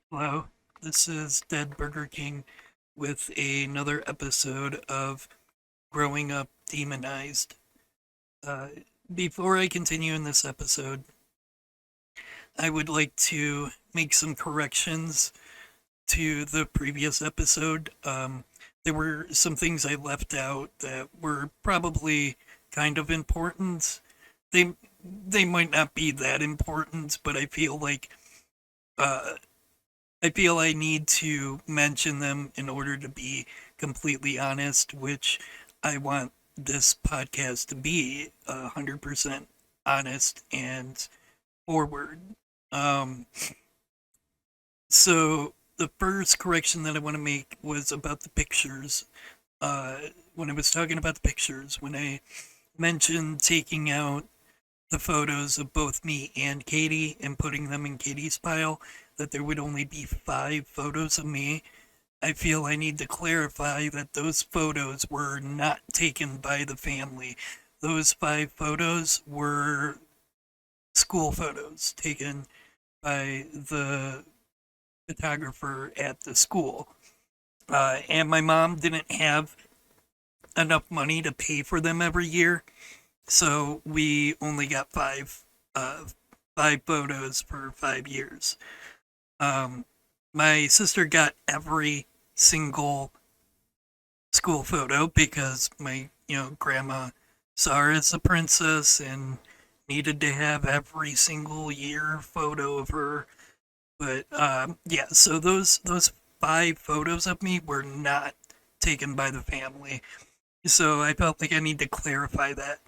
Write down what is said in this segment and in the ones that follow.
Hello, this is Dead Burger King with another episode of Growing Up Demonized. Uh, Before I continue in this episode, I would like to make some corrections to the previous episode. There were some things I left out that were probably kind of important. They they might not be that important, but uh, I feel I need to mention them in order to be completely honest, which I want this podcast to be 100% honest and forward. Um, so the first correction that I want to make was about the pictures. Uh, when I was talking about the pictures, when I mentioned taking out the photos of both me and Katie and putting them in Katie's pile, that there would only be 5 photos of me. I feel I need to clarify that those photos were not taken by the family. Those 5 photos were school photos taken by the photographer at the school. And my mom didn't have enough money to pay for them every year, so we only got uh, 5 photos for 5 years. Um, my sister got every single school photo because my grandma saw her as a princess and needed to have every single year photo of her. But yeah, so those 5 photos of me were not taken by the family. So I felt like I need to clarify that.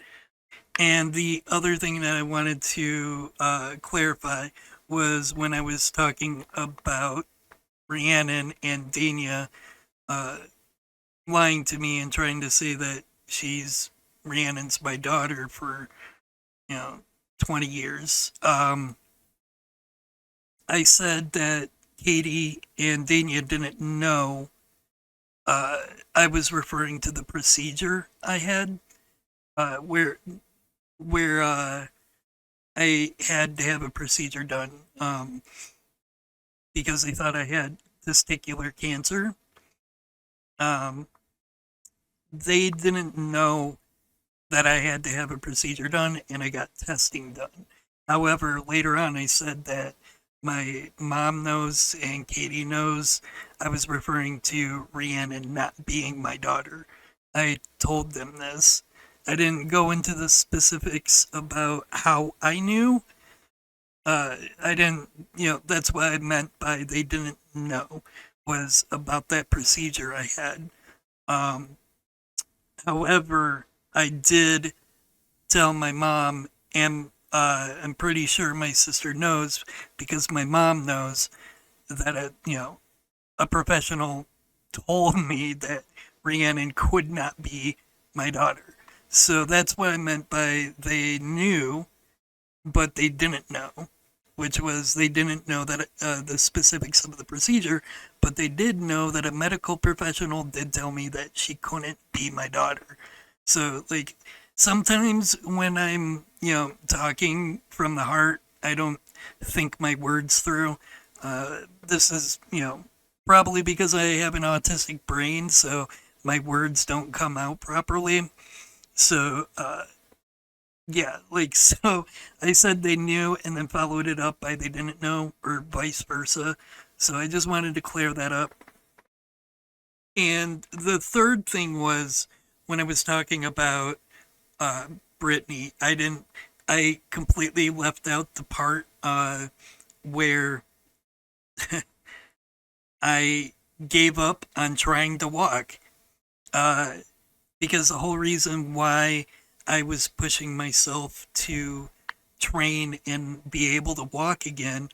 And the other thing that I wanted to clarify was when I was talking about Rhiannon and Dania uh, lying to me and trying to say that she's Rhiannon's my daughter for, you know, 20 years. I said that Katie and Dania didn't know I was referring to the procedure I had, uh, where where I had to have a procedure done because they thought I had testicular cancer. Um, they didn't know that I had to have a procedure done and I got testing done. However, later on, I said that my mom knows and Katie knows I was referring to Rhiannon not being my daughter. I told them this. I didn't go into the specifics about how I knew. I didn't, that's what I meant by they didn't know, was about that procedure I had. Um, However, I did tell my mom, and I'm pretty sure my sister knows because my mom knows that a professional told me that Rhiannon could not be my daughter. So that's what I meant by they knew, but they didn't know, which was they didn't know that the specifics of the procedure, but they did know that a medical professional did tell me that she couldn't be my daughter. So, like, sometimes when I'm, talking from the heart, I don't think my words through. This is, probably because I have an autistic brain, so my words don't come out properly. So, yeah, like, so I said they knew and then followed it up by they didn't know, or vice versa. So I just wanted to clear that up. And the third thing was when I was talking about uh, Brittany, I completely left out the part where I gave up on trying to walk. Uh, because the whole reason why I was pushing myself to train and be able to walk again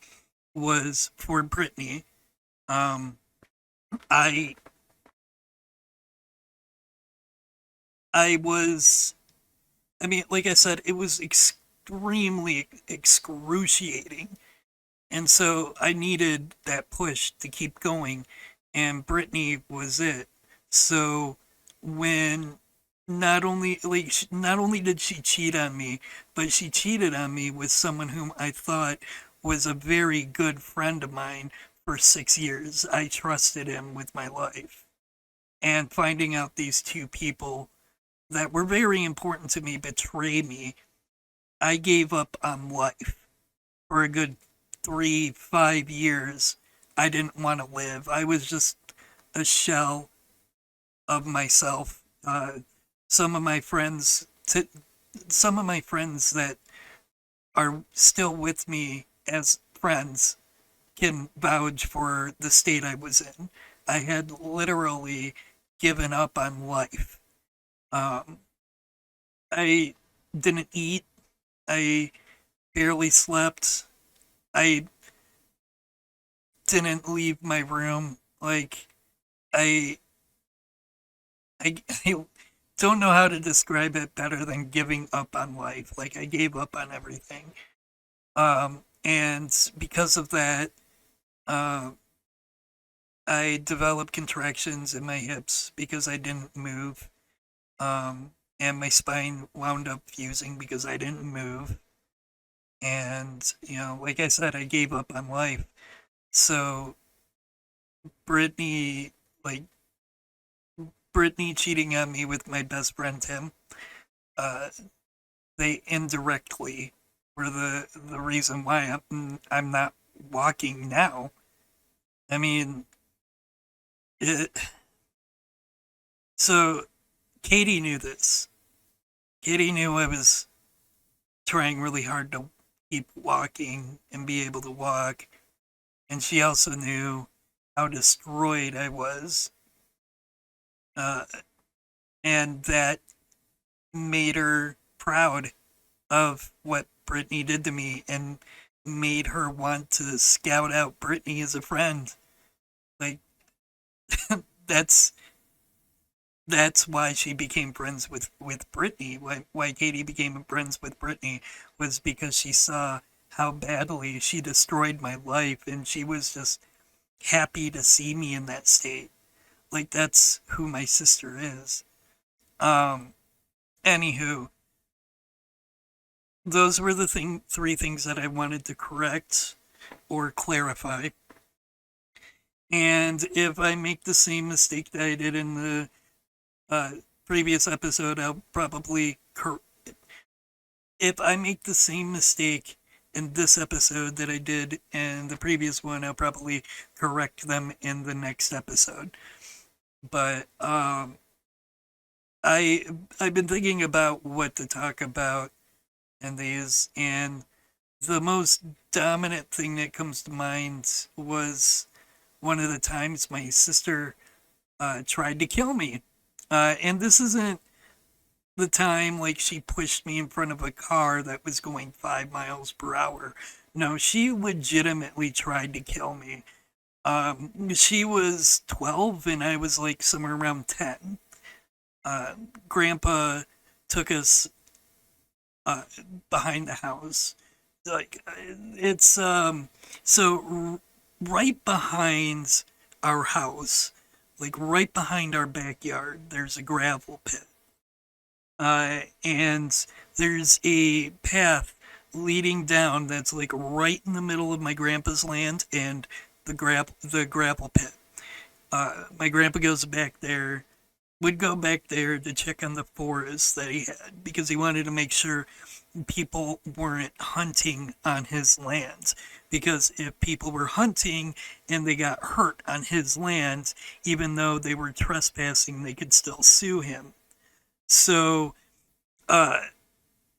was for Brittany. Um, I I was I mean, like I said, it was extremely excruciating, and so I needed that push to keep going, and Brittany was it. So when not only did she cheat on me, but she cheated on me with someone whom I thought was a very good friend of mine for 6 years. I trusted him with my life. And finding out these two people that were very important to me betray me, I gave up on life for a good 3, 5 years. I didn't want to live. I was just a shell of myself. Some of my friends, some of my friends that are still with me as friends can vouch for the state I was in. I had literally given up on life. Um, I didn't eat. I barely slept. I didn't leave my room. Like I, I don't know how to describe it better than giving up on life. Like I gave up on everything. And because of that, uh, I developed contractions in my hips because I didn't move. And my spine wound up fusing because I didn't move. And, like I said, I gave up on life. So Brittany, like, Brittany cheating on me with my best friend Tim, uh, they indirectly were the reason why I'm not walking now. I mean, it, so Katie knew this. Katie knew I was trying really hard to keep walking and be able to walk. And she also knew how destroyed I was. Uh, and that made her proud of what Brittany did to me and made her want to scout out Brittany as a friend. Like, that's that's why she became friends with Brittany. Why Katie became friends with Brittany was because she saw how badly she destroyed my life, and she was just happy to see me in that state. Like that's who my sister is. Um. Anywho, those were the three things that I wanted to correct or clarify. And if I make the same mistake that I did in the uh, previous episode, I'll probably if I make the same mistake in this episode that I did in the previous one, I'll probably correct them in the next episode. But I I've been thinking about what to talk about in these, and the most dominant thing that comes to mind was one of the times my sister tried to kill me. And this isn't the time like she pushed me in front of a car that was going 5 miles per hour. No, she legitimately tried to kill me. She was 12 and I was like somewhere around 10. Uh, Grandpa took us uh, behind the house. Like it's so right behind our house, like right behind our backyard, there's a gravel pit. And there's a path leading down that's like right in the middle of my grandpa's land and the gravel pit. My grandpa goes back there, would go back there to check on the forest that he had because he wanted to make sure people weren't hunting on his lands. Because if people were hunting and they got hurt on his land, even though they were trespassing, they could still sue him. So uh,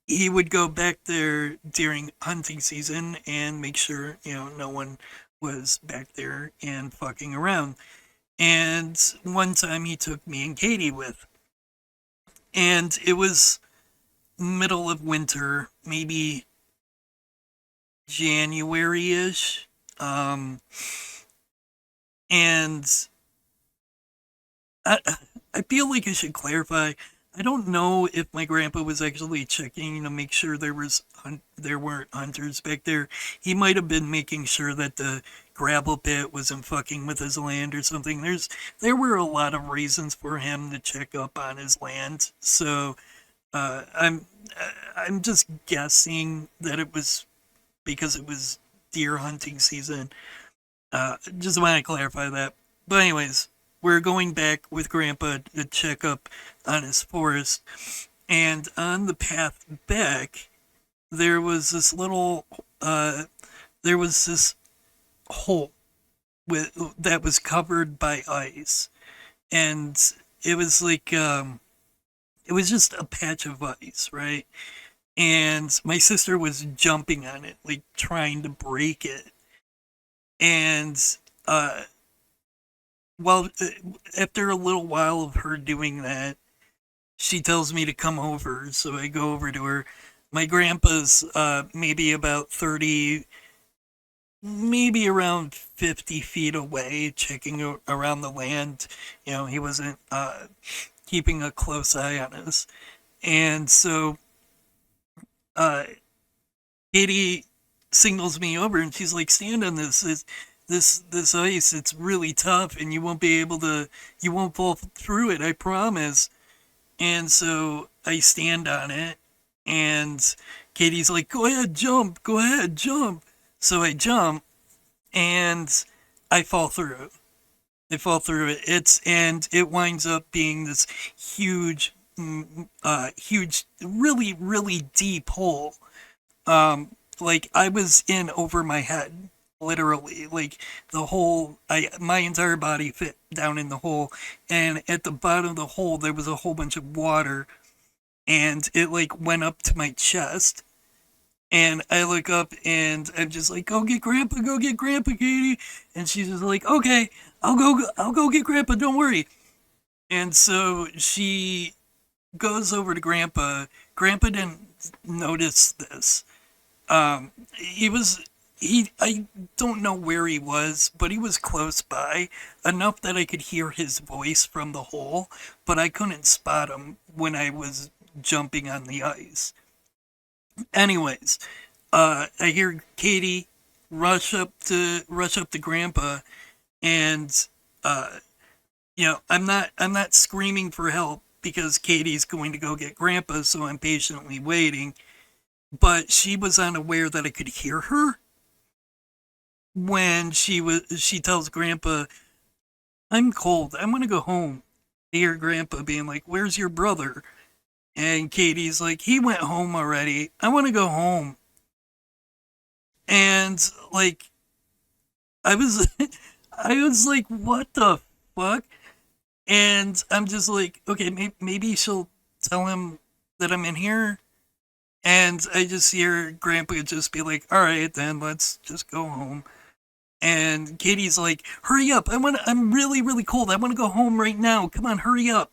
he would go back there during hunting season and make sure, no one was back there and fucking around. And one time he took me and Katie with. And it was middle of winter, maybe January ish. And I, I feel like I should clarify. I don't know if my grandpa was actually checking to make sure there weren't hunters back there. He might have been making sure that the gravel pit wasn't fucking with his land or something. There were a lot of reasons for him to check up on his land. So uh, I'm I'm just guessing that it was because it was deer hunting season. Just want to clarify that. But anyways, we're going back with Grandpa to check up on his forest, and on the path back, there was this little, there was this hole that was covered by ice, and it was like, it was just a patch of ice, right? And my sister was jumping on it, like trying to break it, and uh, well, after a little while of her doing that, she tells me to come over. So I go over to her. My grandpa's maybe about 30, maybe around 50 feet away, checking around the land. You know, he wasn't keeping a close eye on us. And so uh, Katie signals me over and she's like, stand on this. This ice, it's really tough and you won't be able to, you won't fall through it, I promise. And so I stand on it, and Katie's like, go ahead, jump, go ahead, jump. So I jump, and I fall through. I fall through it. And it winds up being this huge, huge, really, really deep hole. Like I was in over my head, literally. Like the whole, my entire body fit down in the hole, and at the bottom of the hole there was a whole bunch of water, and it like went up to my chest. And I look up and I'm just like, go get grandpa, Katie. And she's just like, okay, I'll go get grandpa, don't worry. And so she goes over to grandpa. Grandpa didn't notice this. He was, I don't know where he was, but he was close by enough that I could hear his voice from the hole, but I couldn't spot him when I was jumping on the ice. Anyways, I hear Katie rush up to Grandpa, and I'm not screaming for help because Katie's going to go get Grandpa, so I'm patiently waiting. But she was unaware that I could hear her when she tells Grandpa, "I'm cold. I'm gonna go home." I hear Grandpa being like, "Where's your brother?" And Katie's like, "He went home already. I want to go home." And like I was I was like, what the fuck? And I'm just like, okay, maybe she'll tell him that I'm in here. And I just hear Grandpa just be like, all right, then let's just go home. And Katie's like, hurry up. I'm really, really cold. I want to go home right now. Come on, hurry up.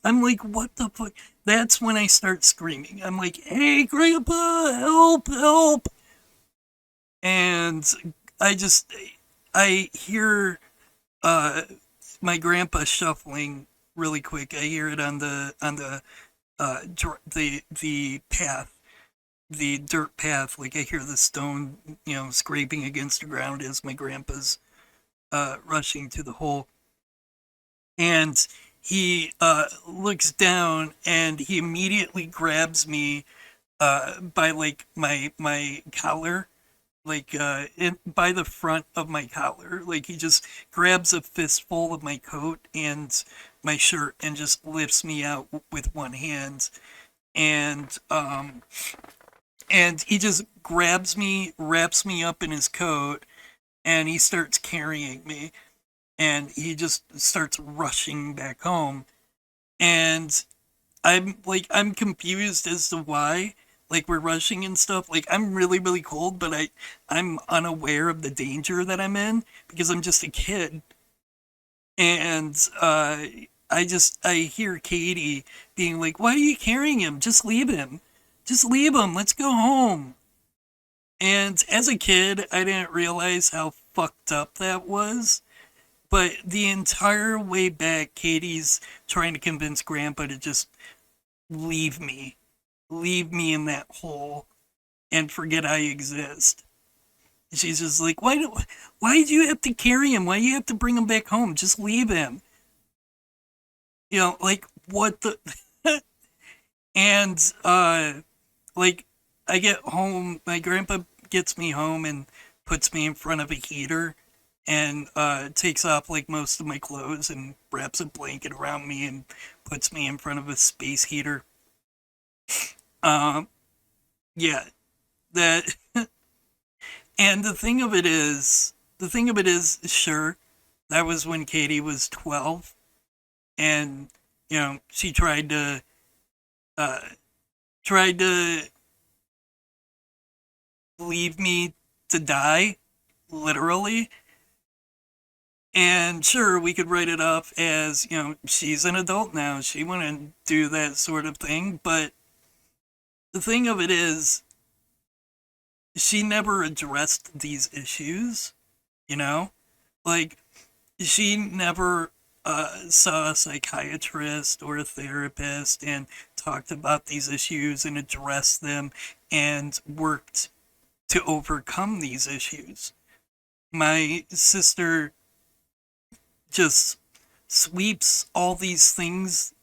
I'm like, what the fuck? That's when I start screaming. I'm like, hey, Grandpa, help, help. And I just, I hear uh, my grandpa shuffling really quick. I hear it on the path, the dirt path. Like I hear the stone, scraping against the ground as my grandpa's rushing to the hole. And he looks down and he immediately grabs me by like my collar, like by the front of my collar. Like he just grabs a fistful of my coat and my shirt and just lifts me out with one hand. And and he just grabs me, wraps me up in his coat, and he starts carrying me. And he just starts rushing back home. And I'm confused as to why like we're rushing and stuff. Like I'm really really cold, but I'm unaware of the danger that I'm in because I'm just a kid. And I hear Katie being like, "Why are you carrying him? Just leave him. Just leave him. Let's go home." And as a kid, I didn't realize how fucked up that was. But the entire way back, Katie's trying to convince Grandpa to just leave me, leave me in that hole and forget I exist. She's just like, why did you have to carry him? Why do you have to bring him back home? Just leave him. Like what the and like I get home, my grandpa gets me home and puts me in front of a heater and takes off like most of my clothes and wraps a blanket around me and puts me in front of a space heater. Um, yeah, that. And the thing of it is, sure, that was when Katie was 12, and she uh, tried to leave me to die, literally. And sure, we could write it off as, she's an adult now. She wouldn't do that sort of thing. But the thing of it is, she never addressed these issues, you know? Like, she never saw a psychiatrist or a therapist and talked about these issues and addressed them and worked to overcome these issues. My sister just sweeps all the things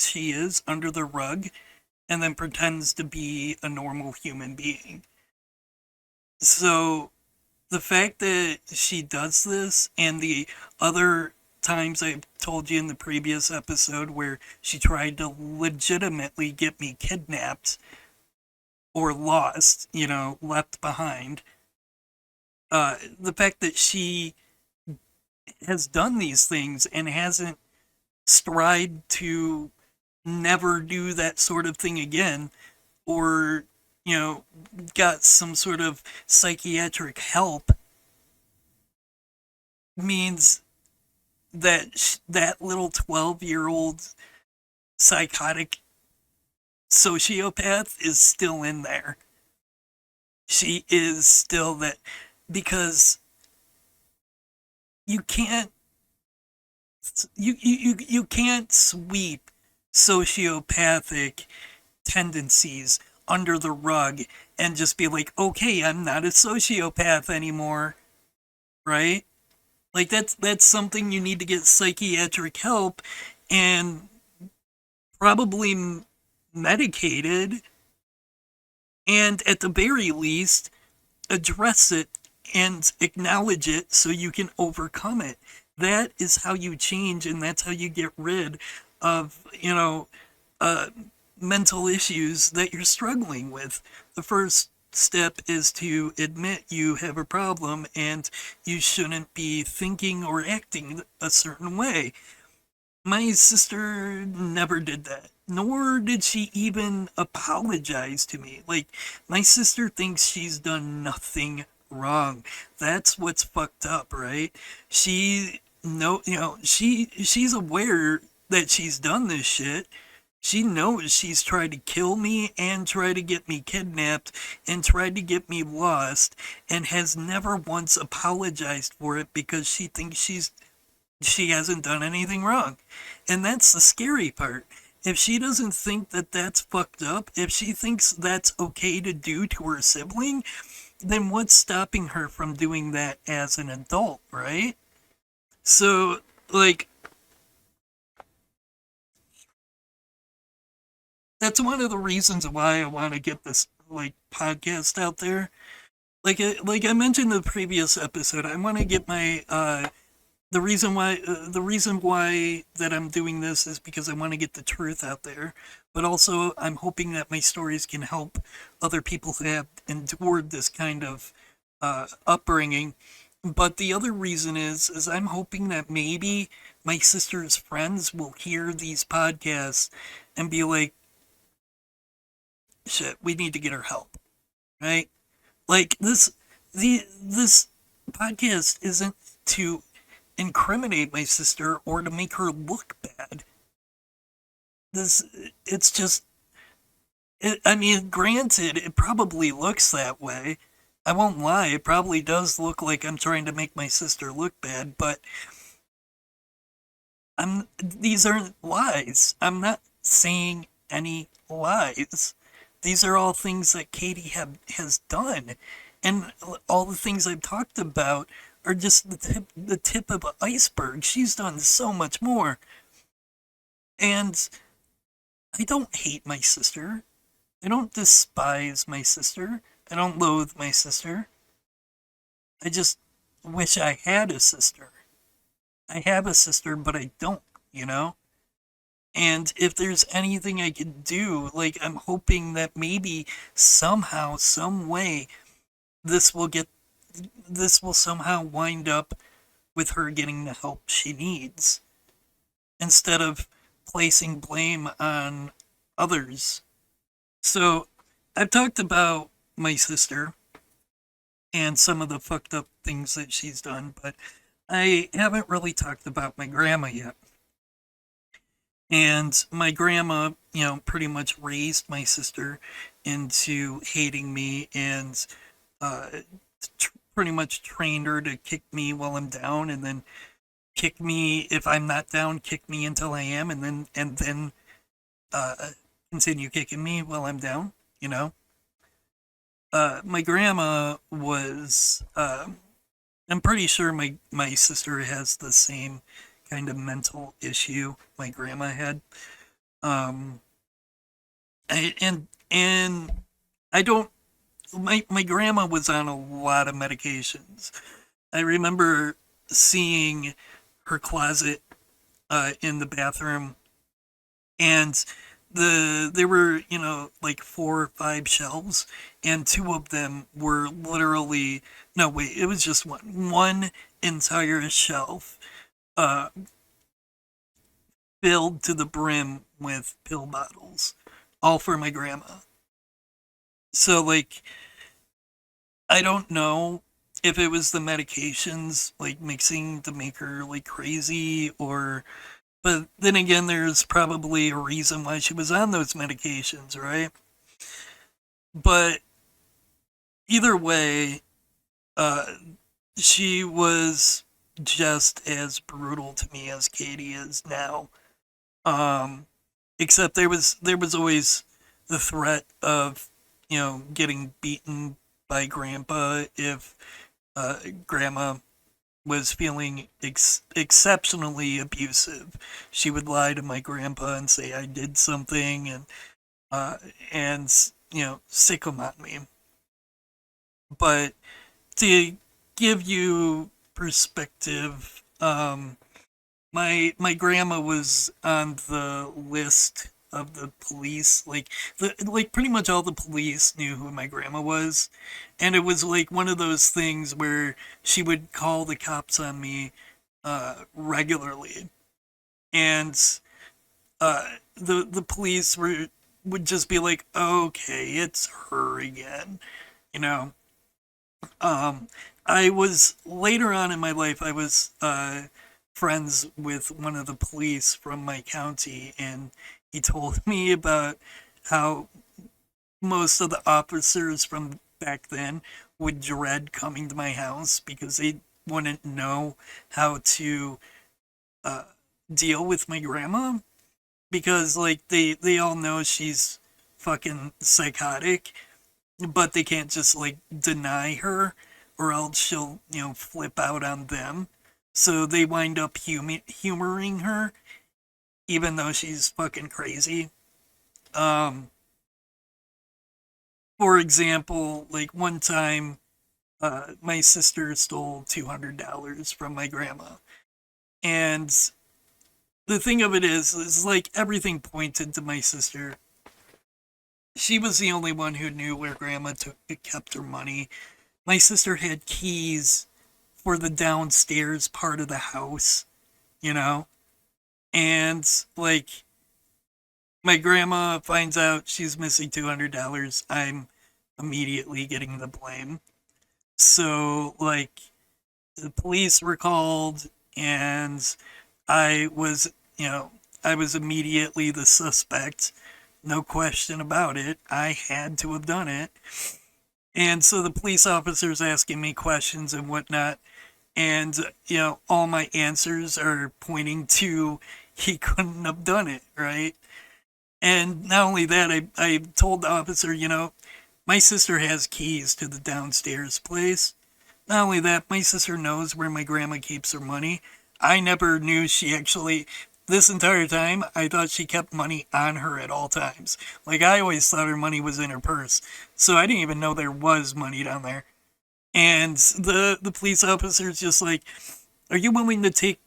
she is under the rug and then pretends to be a normal human being. So the fact that she does this and the other times I told you in the previous episode where she tried to legitimately get me kidnapped or lost, left behind, the fact that she has done these things and hasn't strived to never do that sort of thing again or got some sort of psychiatric help means that that little 12-year-old psychotic sociopath is still in there. She is still that, because you can't you can't sweep sociopathic tendencies under the rug and just be like, okay, I'm not a sociopath anymore, right? Like that's something you need to get psychiatric help and probably medicated, and at the very least address it and acknowledge it so you can overcome it. That is how you change, and that's how you get rid of uh, mental issues that you're struggling with. The first step is to admit you have a problem and you shouldn't be thinking or acting a certain way. My sister never did that, nor did she even apologize to me. Like, my sister thinks she's done nothing wrong. That's what's fucked up, right? She no, she's aware that she's done this shit. She knows she's tried to kill me and try to get me kidnapped and tried to get me lost and has never once apologized for it because she thinks she hasn't done anything wrong. And that's the scary part. If she doesn't think that that's fucked up, if she thinks that's okay to do to her sibling, then what's stopping her from doing that as an adult, right? So, like, that's one of the reasons why I want to get this, like, podcast out there. Like I mentioned in the previous episode, I want to get my the reason why that I'm doing this is because I want to get the truth out there, but also I'm hoping that my stories can help other people who have endured this kind of upbringing. But the other reason is I'm hoping that maybe my sister's friends will hear these podcasts and be like, "Shit, we need to get her help," right? Like this podcast isn't to incriminate my sister or to make her look bad. This it's just I mean, granted, it probably looks that way. I won't lie, it probably does look like I'm trying to make my sister look bad, but these aren't lies. I'm not saying any lies. These are all things that has done. And all the things I've talked about are just the tip of an iceberg. She's done so much more. And I don't hate my sister. I don't despise my sister. I don't loathe my sister. I just wish I had a sister. I have a sister, but I don't, you know? And if there's anything I could do, like, I'm hoping that maybe somehow, some way, this will get, this will somehow wind up with her getting the help she needs instead of placing blame on others. So I've talked about my sister and some of the fucked up things that she's done, but I haven't really talked about my grandma yet. And my grandma, pretty much raised my sister into hating me and uh, pretty much trained her to kick me while I'm down and then kick me if I'm not down, kick me until I am, and then uh, continue kicking me while I'm down. You know, my grandma was. I'm pretty sure my sister has the same kind of mental issue my grandma had. Um, and I don't. My grandma was on a lot of medications. I remember seeing her closet in the bathroom, and there were like 4 or 5 shelves, and 2 of them were literally, no, wait, it was just one entire shelf uh filled to the brim with pill bottles, all for my grandma. So like, I don't know if it was the medications like mixing to make her like crazy, or but then again, there's probably a reason why she was on those medications, right? But either way, uh, she was just as brutal to me as Katie is now. Um, Except there was always the threat of getting beaten by Grandpa if Grandma was feeling exceptionally abusive. She would lie to my grandpa and say I did something, uh, and sick him on me. But to give you perspective, my grandma was on the list of the police. Like pretty much all the police knew who my grandma was, and it was like one of those things where she would call the cops on me regularly, and the police would just be like, okay, it's her again, you know. Um, I was later on in my life, I was friends with one of the police from my county, and he told me about how most of the officers from back then would dread coming to my house because they wouldn't know how to uh, deal with my grandma, because like they all know she's fucking psychotic, but they can't just like deny her or else she'll flip out on them. So they wind up humoring her even though she's fucking crazy. um for example, like one time, my sister stole $200 from my grandma, and the thing of it is like everything pointed to my sister. She was the only one who knew where grandma kept her money. My sister had keys for the downstairs part of the house, you know? And like, my grandma finds out she's missing $200, I'm immediately getting the blame. So like, the police were called, and I was, I was immediately the suspect. No question about it. I had to have done it. And so the police officer's asking me questions and whatnot, and all my answers are pointing to he couldn't have done it, right? And not only that, I told the officer, my sister has keys to the downstairs place. Not only that, my sister knows where my grandma keeps her money. I never knew she actually, this entire time, I thought she kept money on her at all times. Like, I always thought her money was in her purse. So I didn't even know there was money down there. And the police officer's just like, "Are you willing to take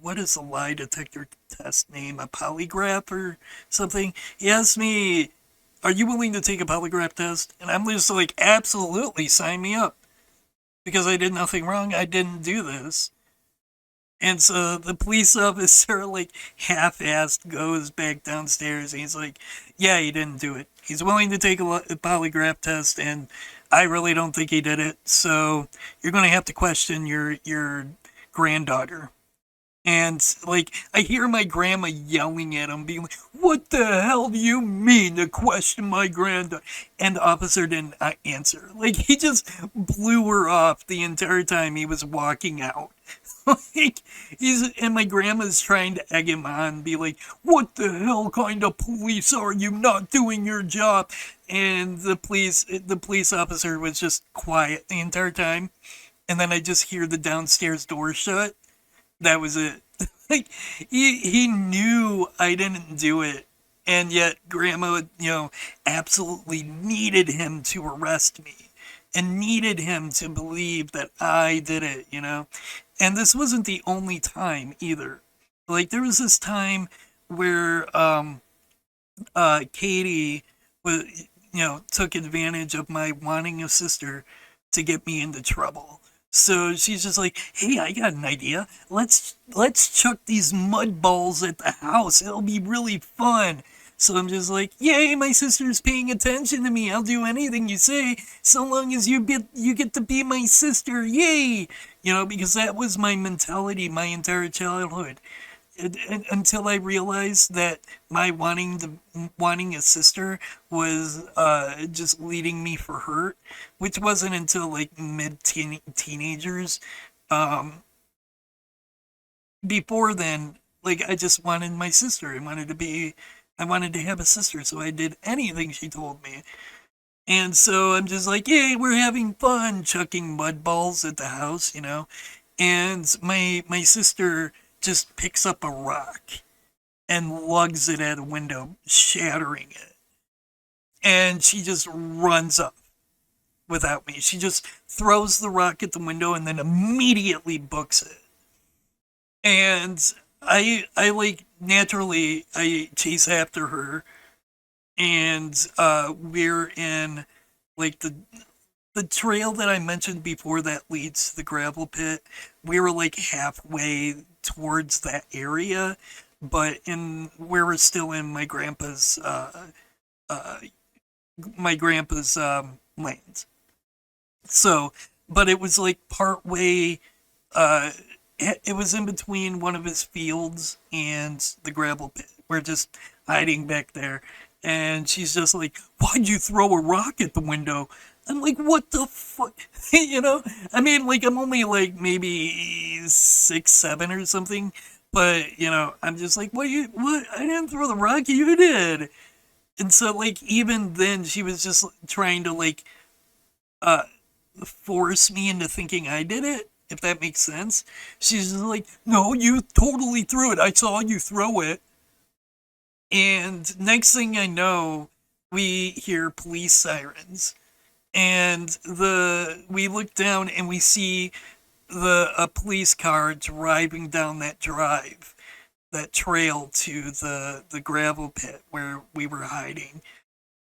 what is a lie detector test name? A polygraph or something?" He asked me, "Are you willing to take a polygraph test?" And I'm just like, "Absolutely, sign me up." Because I did nothing wrong. I didn't do this. And so the police officer, like, half assed goes back downstairs. And he's like, "Yeah, he didn't do it. He's willing to take a polygraph test, and I really don't think he did it. So you're going to have to question your granddaughter." And, like, I hear my grandma yelling at him, being like, "What the hell do you mean to question my granddaughter?" And the officer didn't answer. Like, he just blew her off the entire time he was walking out. Like, and my grandma's trying to egg him on, be like, "What the hell kind of police are you, not doing your job?" And the police officer was just quiet the entire time. And then I just hear the downstairs door shut. That was it. Like, he knew I didn't do it, and yet grandma, absolutely needed him to arrest me and needed him to believe that I did it. And this wasn't the only time either. Like, there was this time where Katie was, took advantage of my wanting a sister to get me into trouble. So she's just like, "Hey, I got an idea. Let's chuck these mud balls at the house. It'll be really fun." So I'm just like, "Yay, my sister's paying attention to me. I'll do anything you say, so long as you get to be my sister. Yay!" Because that was my mentality my entire childhood. Until I realized that my wanting a sister was just leading me for hurt, which wasn't until like mid teenagers. Um, Before then, like, I just wanted my sister. I wanted to have a sister, so I did anything she told me. And so I'm just like, "Yay, we're having fun chucking mud balls at the house. And my sister just picks up a rock and lugs it at a window, shattering it. And she just runs up without me. She just throws the rock at the window and then immediately books it. And I like, naturally, I chase after her, and we're in, like, the trail that I mentioned before that leads to the gravel pit. We were like halfway towards that area, but in where we're still in uh, my grandpa's land. So, but it was like part way. Uh, it was in between one of his fields and the gravel pit. We're just hiding back there, and she's just like, "Why'd you throw a rock at the window?" I'm like, "What the fuck?" I mean, like, I'm only like maybe 6, 7 or something, but I'm just like, What? I didn't throw the rock. You did." And so, like, even then, she was just trying to, like, uh force me into thinking I did it, if that makes sense. She's just like, "No, you totally threw it. I saw you throw it." And next thing I know, we hear police sirens, and the we look down and we see the a police car driving down that trail to the gravel pit where we were hiding.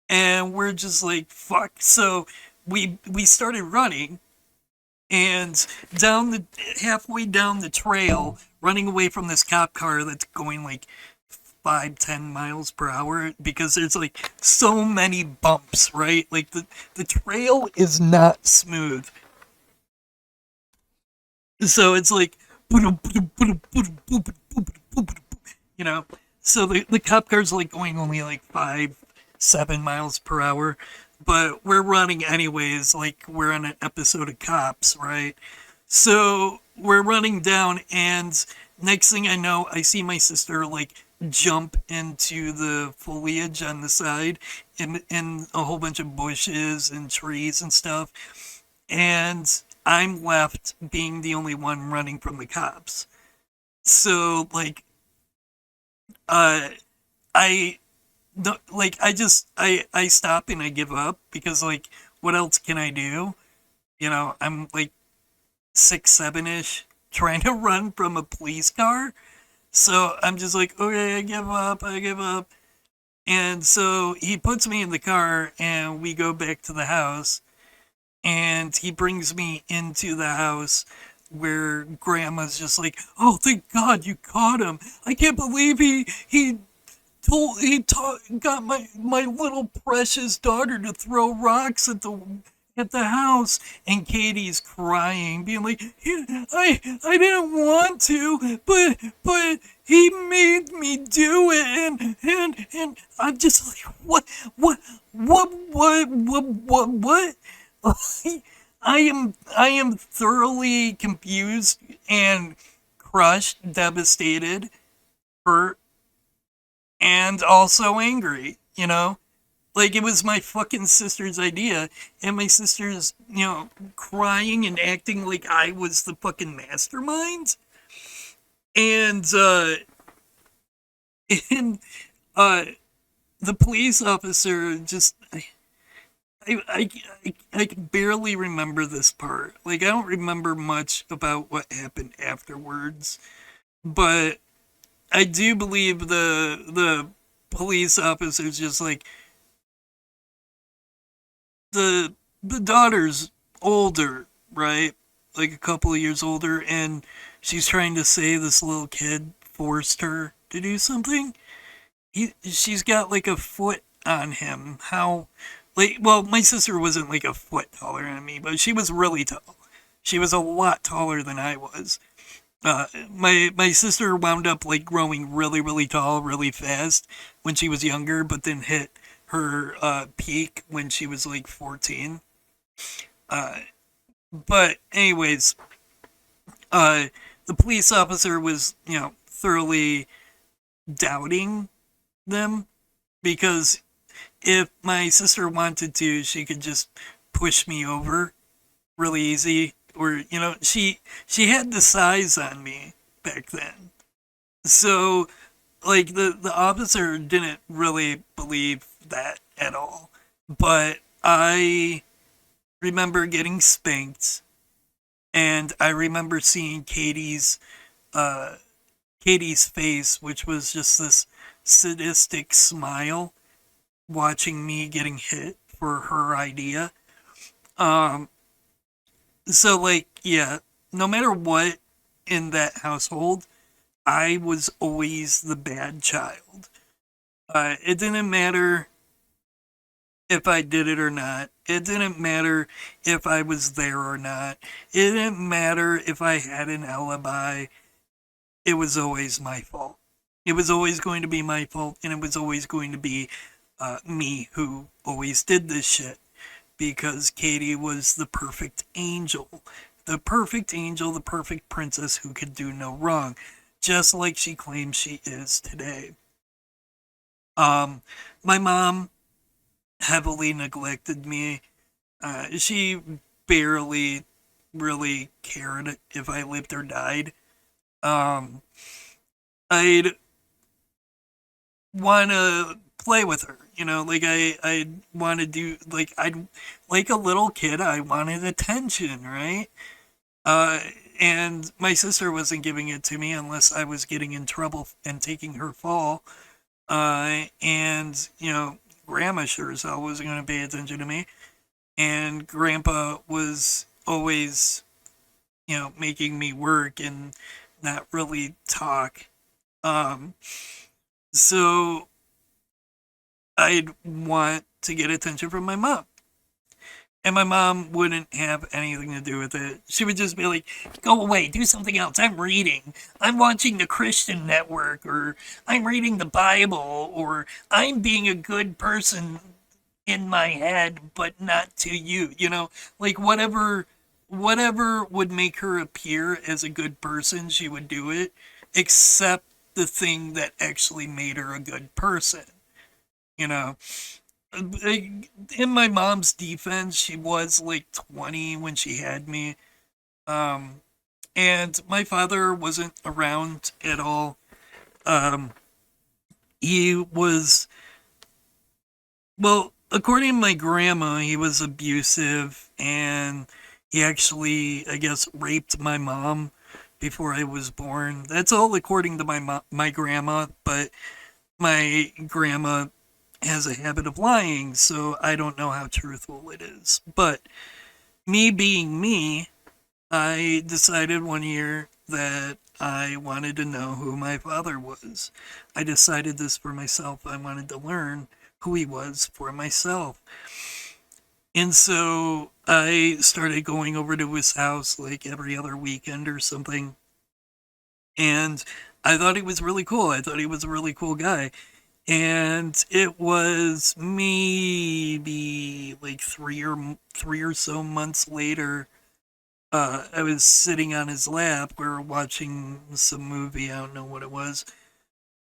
And we're just like, "Fuck." So we started running, and down the halfway down the trail, running away from this cop car that's going like 5, 10 miles per hour, because there's like so many bumps, right? Like, the trail is not smooth. So it's like, you know. So the cop car's like going only like 5, 7 miles per hour, but we're running anyways, like we're on an episode of Cops, right? So we're running down, and next thing I know, I see my sister like jump into the foliage on the side, in a whole bunch of bushes and trees and stuff. And I'm left being the only one running from the cops. So, like, uh, I like, I stop and I give up, because, like, what else can I do? I'm like 6'7" ish, trying to run from a police car. So I'm just like, okay, I give up, I give up. And so he puts me in the car and we go back to the house. And he brings me into the house where grandma's just like, oh, thank God you caught him. I can't believe got my little precious daughter to throw rocks at the house. And Katie's crying, being like, "Yeah, I didn't want to, but he made me do it." And I'm just like, what? I am thoroughly confused and crushed, devastated, hurt, and also angry, Like, it was my fucking sister's idea, and my sister's, crying and acting like I was the fucking mastermind. And, and, uh, the police officer just, I can barely remember this part. Like, I don't remember much about what happened afterwards, but I do believe the police officer's just like, the daughter's older, right? Like a couple of years older, and she's trying to say this little kid forced her to do something. She's got like a foot on him. How, like, well, my sister wasn't like a foot taller than me, but she was really tall. She was a lot taller than I was. My sister wound up like growing really really tall really fast when she was younger, but then hit her peak when she was like 14. Uh, but anyways, uh, the police officer was thoroughly doubting them because if my sister wanted to, she could just push me over really easy, or she had the size on me back then. So like the officer didn't really believe that at all. But I remember getting spanked, and I remember seeing uh Katie's face, which was just this sadistic smile, watching me getting hit for her idea. Um, so like, yeah, no matter what in that household, I was always the bad child. It didn't matter if I did it or not. It didn't matter if I was there or not. It didn't matter if I had an alibi. It was always my fault. It was always going to be my fault, and it was always going to be me who always did this shit because Katie was the perfect angel. The perfect angel, the perfect princess who could do no wrong, just like she claims she is today. Um, my mom heavily neglected me. She barely really cared if I lived or died. Um, I'd want to play with her, like I want to do like I'd like a little kid. I wanted attention, right? Uh, and my sister wasn't giving it to me unless I was getting in trouble and taking her fall. And Grandma sure as hell wasn't going to pay attention to me, and Grandpa was always making me work and not really talk. Um, so I'd want to get attention from my mom. And my mom wouldn't have anything to do with it. She would just be like, go away, do something else. I'm reading. I'm watching the Christian Network, or I'm reading the Bible, or I'm being a good person in my head, but not to you. Like whatever would make her appear as a good person, she would do it, except the thing that actually made her a good person. You know, in my mom's defense, she was like 20 when she had me. Um, and my father wasn't around at all. Um, he was, well, according to my grandma, he was abusive, and He actually, I guess, raped my mom before I was born. That's all according to my grandma, but my grandma has a habit of lying, so I don't know how truthful it is. But me being me, I decided one year that I wanted to know who my father was. I decided this for myself. I wanted to learn who he was for myself. And so I started going over to his house like every other weekend or something. And I thought he was really cool. I thought he was a really cool guy. And it was maybe like three or so months later. I was sitting on his lap. We were watching some movie. I don't know what it was.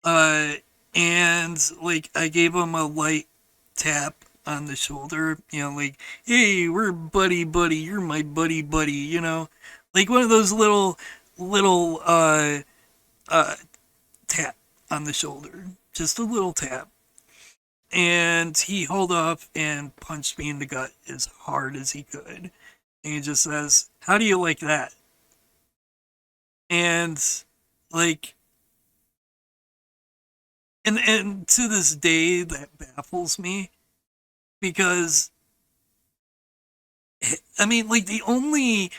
Uh, and like I gave him a light tap on the shoulder. You know, like, hey, we're buddy buddy. You're my buddy buddy. You know, like one of those little uh tap on the shoulder. Just a little tap. And he hauled off and punched me in the gut as hard as he could. And he just says, "How do you like that?" And like, and to this day, that baffles me because I mean, like the only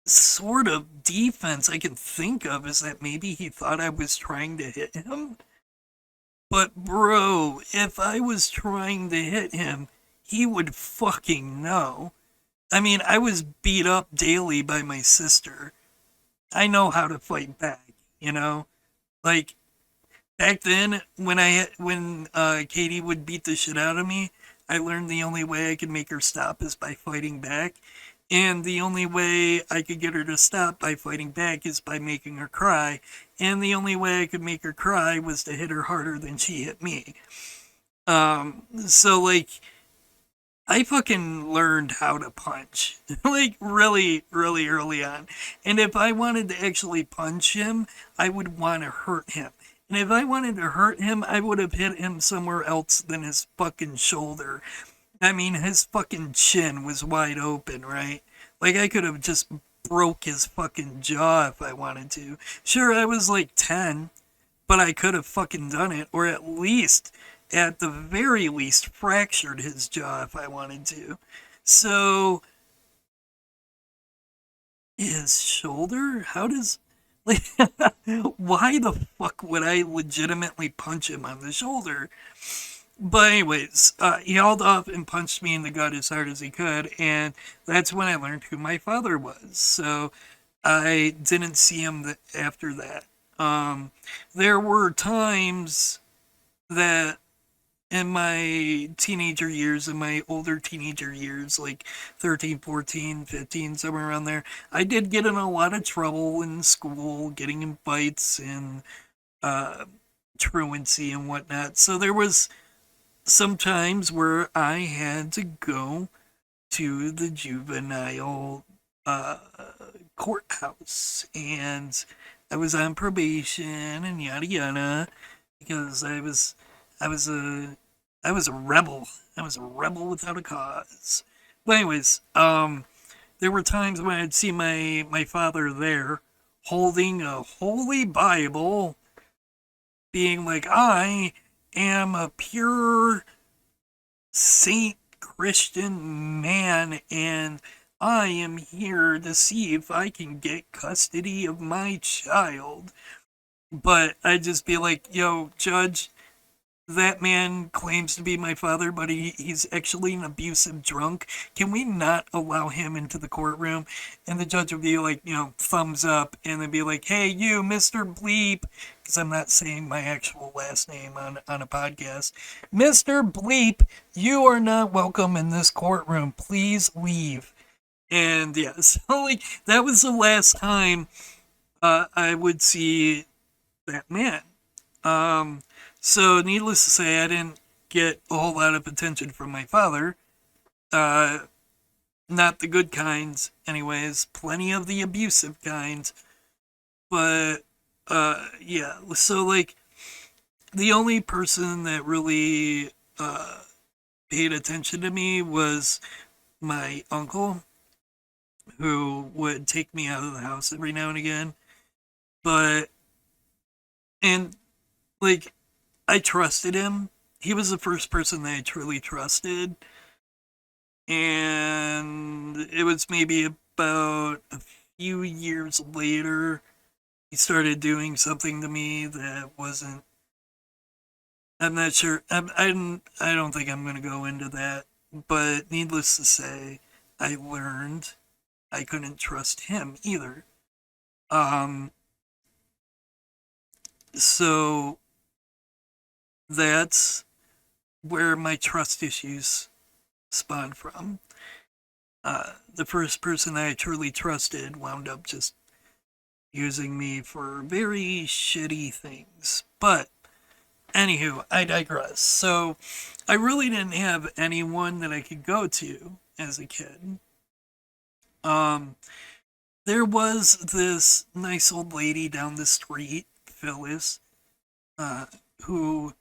sort of defense I can think of is that maybe he thought I was trying to hit him. But bro, if I was trying to hit him, he would fucking know. I mean, I was beat up daily by my sister. I know how to fight back, you know? Like back then when Katie would beat the shit out of me, I learned the only way I could make her stop is by fighting back. And the only way I could get her to stop by fighting back is by making her cry. And the only way I could make her cry was to hit her harder than she hit me. So like I fucking learned how to punch, like really, really early on. And if I wanted to actually punch him, I would want to hurt him. And if I wanted to hurt him, I would have hit him somewhere else than his fucking shoulder. I mean, his fucking chin was wide open, right? Like I could have just broke his fucking jaw if I wanted to. Sure, I was like 10, but I could have fucking done it, or at least, at the very least, fractured his jaw if I wanted to. So, his shoulder? How does. Like, why the fuck would I legitimately punch him on the shoulder? But anyways, he hauled off and punched me in the gut as hard as he could, and that's when I learned who my father was. So I didn't see him after that. There were times that in my teenager years, in my older teenager years, like 13, 14, 15, somewhere around there, I did get in a lot of trouble in school, getting in fights and uh, truancy and whatnot. So there was some times where I had to go to the juvenile uh, courthouse, and I was on probation and yada yada because I was a I was a rebel. I was a rebel without a cause. But anyways, there were times when I'd see my father there holding a holy Bible, being like, "I am a pure saint Christian man, and I am here to see if I can get custody of my child." But I'd just be like, "Yo, Judge, that man claims to be my father, but he's actually an abusive drunk. Can we not allow him into the courtroom?" And the judge would be like, thumbs up, and then be like, "Hey, you, Mr. Bleep," because I'm not saying my actual last name on a podcast. "Mr. Bleep, you are not welcome in this courtroom. Please leave." And yeah, so like that was the last time I would see that man. Um, so needless to say, I didn't get a whole lot of attention from my father. Uh, Not the good kinds, anyways. Plenty of the abusive kinds. But yeah. So like the only person that really paid attention to me was my uncle. who would take me out of the house every now and again. But, and like, I trusted him. He was the first person that I truly trusted. And it was maybe about a few years later, he started doing something to me that wasn't. I'm not sure. I don't think I'm going to go into that. But needless to say, I learned I couldn't trust him either. Um, so that's where my trust issues spawned from. The first person I truly trusted wound up just using me for very shitty things. But anywho, I digress. So I really didn't have anyone that I could go to as a kid. Um, there was this nice old lady down the street, Phyllis, uh, who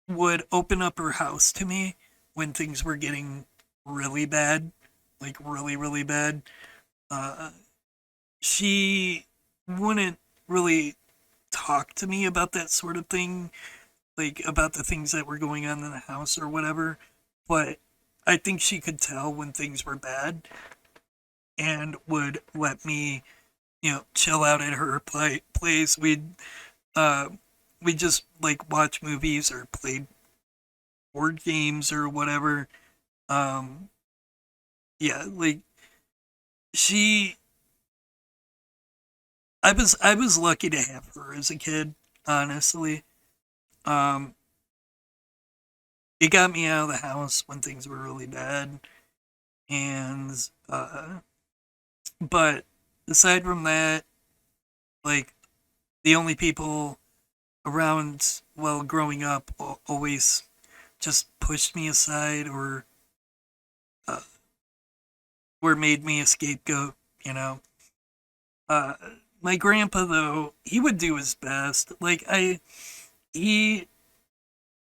would open up her house to me when things were getting really bad, like really, really bad. Uh, she wouldn't really talk to me about that sort of thing, like about the things that were going on in the house or whatever, but I think she could tell when things were bad and would let me, chill out at her place. Uh, we'd just like watch movies or play board games or whatever. Um, yeah, like she, I was lucky to have her as a kid, honestly. Um, it got me out of the house when things were really bad, and but aside from that, like the only people around while growing up always just pushed me aside uh, or made me a scapegoat, you know. Uh, my grandpa though, he would do his best. He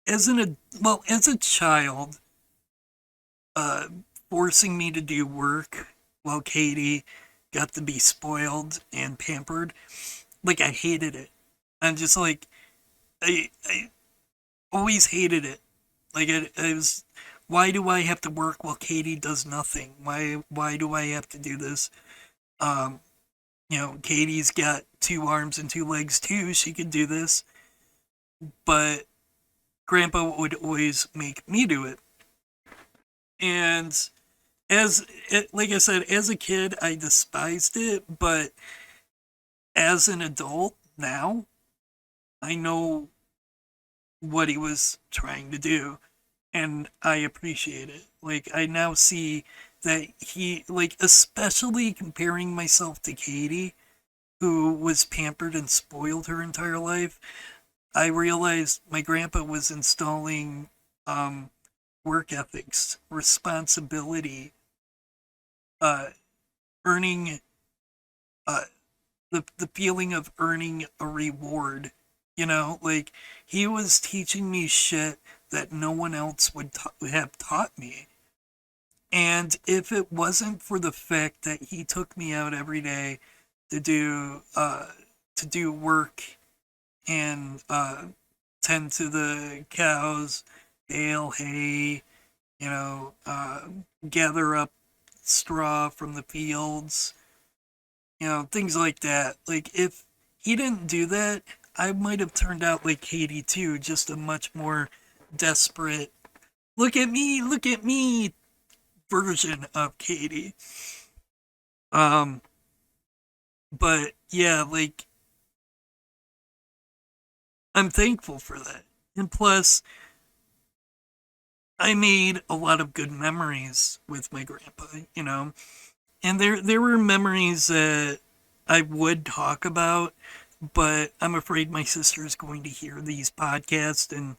as a child, uh, forcing me to do work while Katie got to be spoiled and pampered. Like I hated it. I'm just like I always hated it. Like I was, why do I have to work while Katie does nothing? Why do I have to do this? Um, Katie's got two arms and two legs too. She could do this, but Grandpa would always make me do it. And like I said, as a kid, I despised it, but as an adult now, I know what he was trying to do, and I appreciate it. Like I now see that he, like, especially comparing myself to Katie, who was pampered and spoiled her entire life. I realized my grandpa was installing um, work ethics, responsibility, uh, earning uh, the feeling of earning a reward. Like he was teaching me shit that no one else would have taught me. And if it wasn't for the fact that he took me out every day to do work and tend to the cows, bale hay, gather up straw from the fields, things like that. Like if he didn't do that, I might have turned out like Katie too, just a much more desperate, look at me version of Katie. Um, but yeah, like I'm thankful for that. And plus, I made a lot of good memories with my grandpa. And there were memories that I would talk about, but I'm afraid my sister is going to hear these podcasts and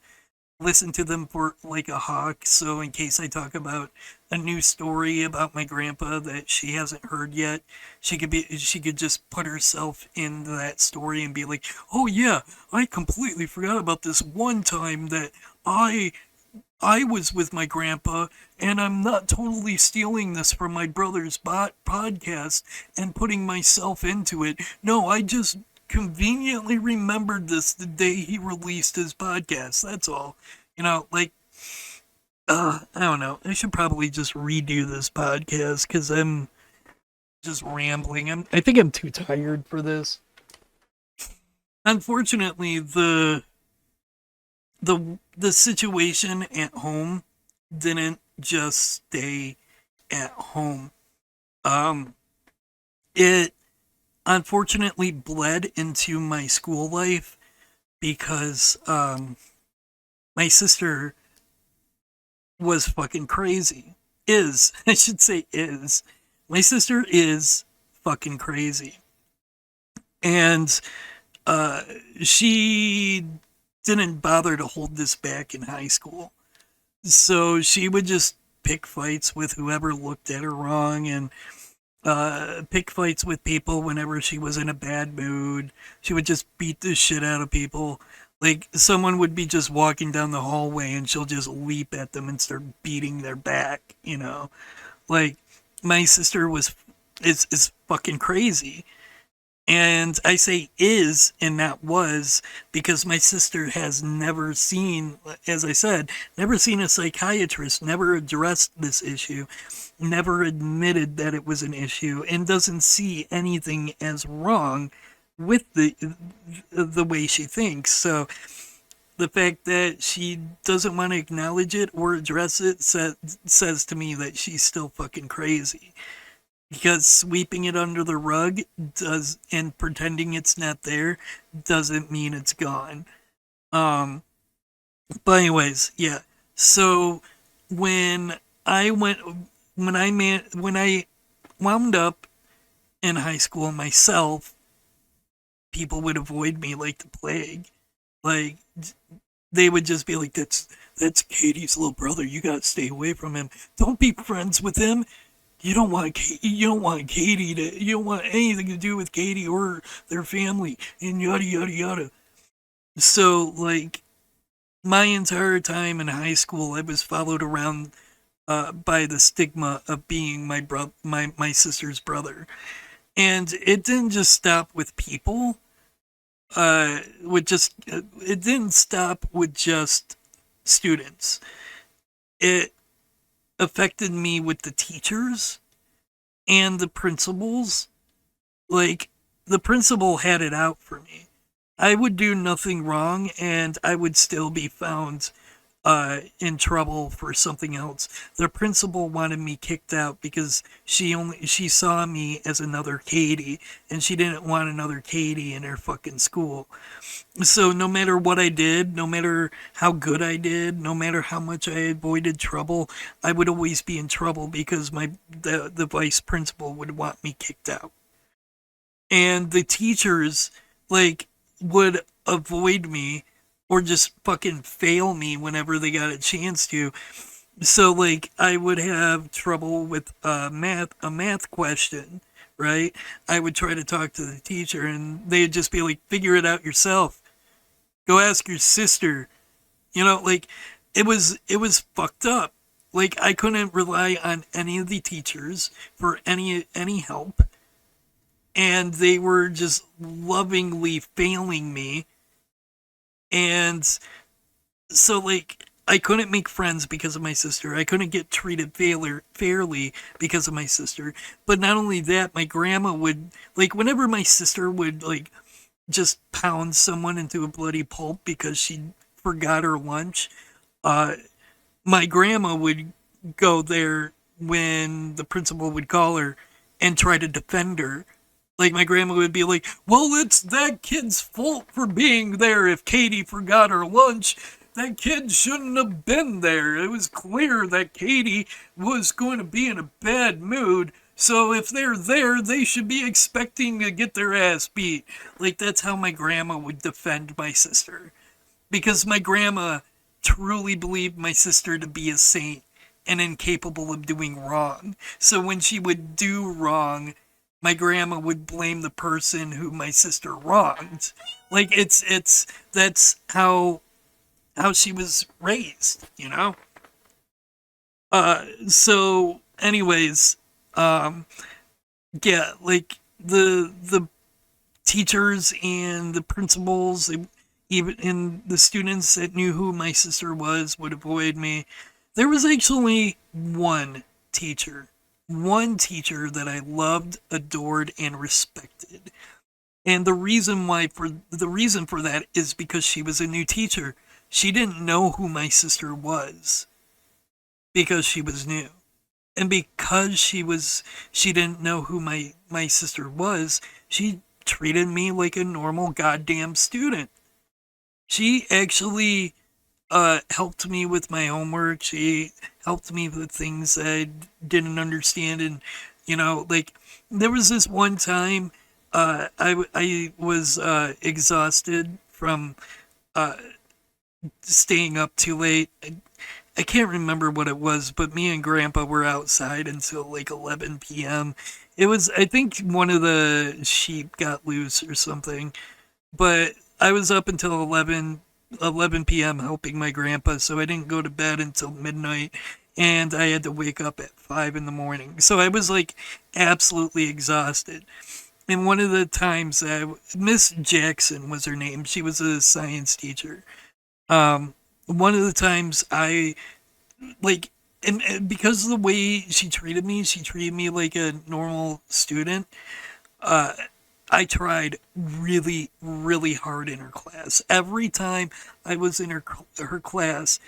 listen to them for like a hawk. So in case I talk about a new story about my grandpa that she hasn't heard yet, she could just put herself into that story and be like, "Oh yeah, I completely forgot about this one time that I I was with my grandpa, and I'm not totally stealing this from my brother's podcast and putting myself into it. No, I just conveniently remembered this the day he released his podcast. That's all. Like, I don't know. I should probably just redo this podcast because I'm just rambling. I think I'm too tired for this. Unfortunately, the situation at home didn't just stay at home. Um, it unfortunately bled into my school life because my sister was fucking crazy. Is I should say is my sister is fucking crazy, and uh, she didn't bother to hold this back in high school. So she would just pick fights with whoever looked at her wrong and pick fights with people whenever she was in a bad mood. She would just beat the shit out of people. Like, someone would be just walking down the hallway and she'll just leap at them and start beating their back. Like, my sister is fucking crazy. And I say is and not was because my sister has never seen, as I said, never seen a psychiatrist, never addressed this issue, never admitted that it was an issue, and doesn't see anything as wrong with the way she thinks. So the fact that she doesn't want to acknowledge it or address it says to me that she's still fucking crazy, because sweeping it under the rug does and pretending it's not there doesn't mean it's gone. Um, but anyways, yeah. So when I went when I wound up in high school myself, people would avoid me like the plague. Like, they would just be like, that's Katie's little brother. You gotta stay away from him. Don't be friends with him. You don't want Katie to, you don't want anything to do with Katie or their family, and yada yada yada. So, like, my entire time in high school, I was followed around by the stigma of being my sister's brother, and it didn't just stop with people. It didn't stop with just students. It affected me with the teachers and the principals. Like, the principal had it out for me. I would do nothing wrong and I would still be found in trouble for something else. The principal wanted me kicked out because she saw me as another Katie, and she didn't want another Katie in her fucking school. So no matter what I did, no matter how good I did, no matter how much I avoided trouble, I would always be in trouble because the vice principal would want me kicked out. And the teachers, like, would avoid me or just fucking fail me whenever they got a chance to. So, like, I would have trouble with a math question, right? I would try to talk to the teacher and they'd just be like, figure it out yourself. Go ask your sister. Like, it was fucked up. Like, I couldn't rely on any of the teachers for any help, and they were just lovingly failing me. And so, like, I couldn't make friends because of my sister. I couldn't get treated fairly because of my sister. But not only that, my grandma would, like, whenever my sister would, like, just pound someone into a bloody pulp because she forgot her lunch, uh, my grandma would go there when the principal would call her and try to defend her. Like, my grandma would be like, well, it's that kid's fault for being there if Katie forgot her lunch. That kid shouldn't have been there. It was clear that Katie was going to be in a bad mood. So if they're there, they should be expecting to get their ass beat. Like, that's how my grandma would defend my sister. Because my grandma truly believed my sister to be a saint and incapable of doing wrong. So when she would do wrong, my grandma would blame the person who my sister wronged. Like, that's how she was raised. So anyways, um, yeah, like the teachers and the principals, even and the students that knew who my sister was would avoid me. There was actually teacher, one teacher that I loved, adored, and respected. And the reason for that is because she was a new teacher. She didn't know who my sister was because she was new. And because she didn't know who my sister was, she treated me like a normal goddamn student. She actually helped me with my homework. She helped me with things that I didn't understand. And, like, there was this one time I was exhausted from uh, staying up too late. I can't remember what it was, but me and Grandpa were outside until like 11 p.m. It was, I think, one of the sheep got loose or something. But I was up until 11 p.m. helping my grandpa, so I didn't go to bed until midnight, and I had to wake up at 5 in the morning. So I was like absolutely exhausted. And one of the times, Miss Jackson was her name. She was a science teacher. One of the times I like, and because of the way she treated me like a normal student. Uh, I tried really, really hard in her class. Every time I was in her class,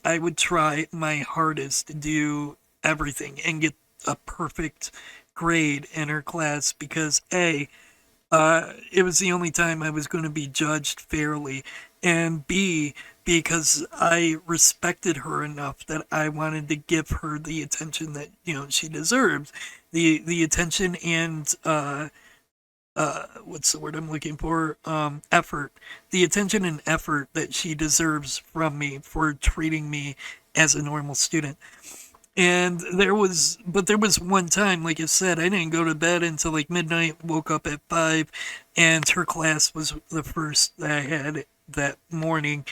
I would try my hardest to do everything and get a perfect grade in her class because it was the only time I was going to be judged fairly, and B, because I respected her enough that I wanted to give her the attention that she deserved, the attention and what's the word I'm looking for? Effort. The attention and effort that she deserves from me for treating me as a normal student. And there was one time, like I said, I didn't go to bed until like midnight, woke up at 5, and her class was the first that I had that morning.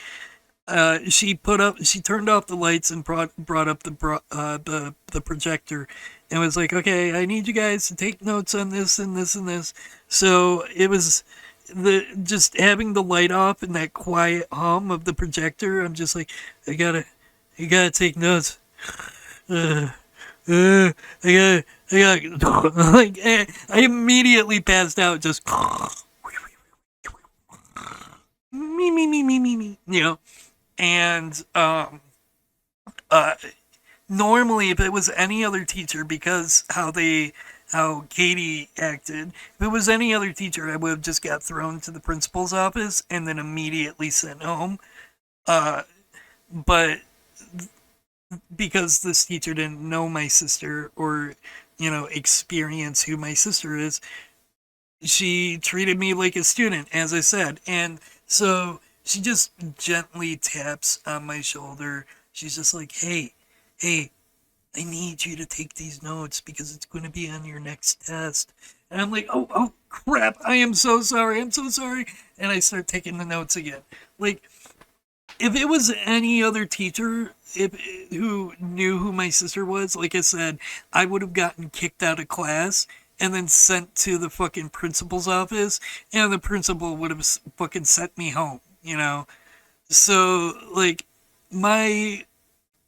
She turned off the lights and brought up the projector, and was like, okay, I need you guys to take notes on this and this and this. So it was the just having the light off and that quiet hum of the projector. I'm just like, I gotta take notes. Uh, I gotta, like, I immediately passed out. Just me, and uh, normally if it was any other teacher, because how Katie acted, if it was any other teacher, I would have just got thrown to the principal's office and then immediately sent home. Uh, but because this teacher didn't know my sister or experience who my sister is, she treated me like a student, as I said. And so she just gently taps on my shoulder. She's just like, hey, I need you to take these notes because it's going to be on your next test. And I'm like, oh, crap. I am so sorry. I'm so sorry. And I start taking the notes again. Like, if it was any other teacher who knew who my sister was, like I said, I would have gotten kicked out of class and then sent to the fucking principal's office, and the principal would have fucking sent me home. So, like, my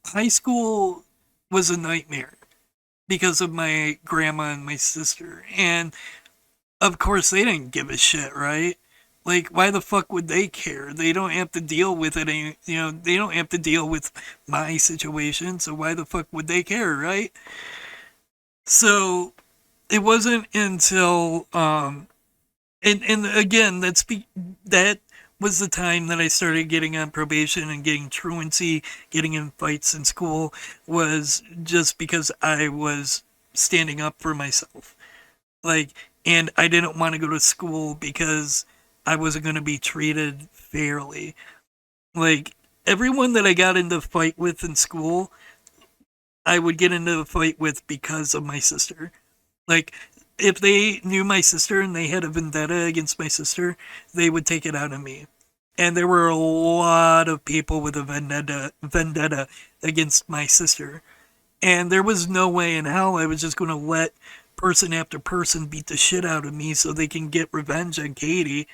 high school was a nightmare because of my grandma and my sister. And of course, they didn't give a shit, right? Like, why the fuck would they care? They don't have to deal with it. They don't have to deal with my situation. So why the fuck would they care, right? So it wasn't until, and again, that was the time that I started getting on probation and getting truancy, getting in fights in school, was just because I was standing up for myself. Like, and I didn't want to go to school because I wasn't going to be treated fairly. Like, everyone that I got into a fight with in school, I would get into a fight with because of my sister. Like, if they knew my sister and they had a vendetta against my sister, they would take it out on me. And there were a lot of people with a vendetta against my sister. And there was no way in hell I was just going to let person after person beat the shit out of me so they can get revenge on Katie.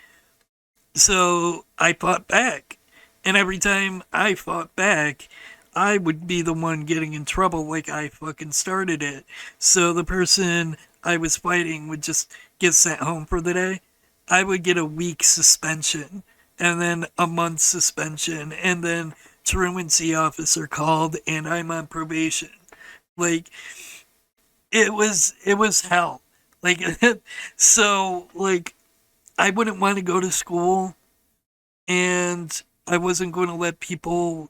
So I fought back. And every time I fought back, I would be the one getting in trouble like I fucking started it. So the person I was fighting would just get sent home for the day. I would get a week suspension and then a month suspension and then truancy officer called and I'm on probation. Like it was hell. Like so like I wouldn't want to go to school and I wasn't going to let people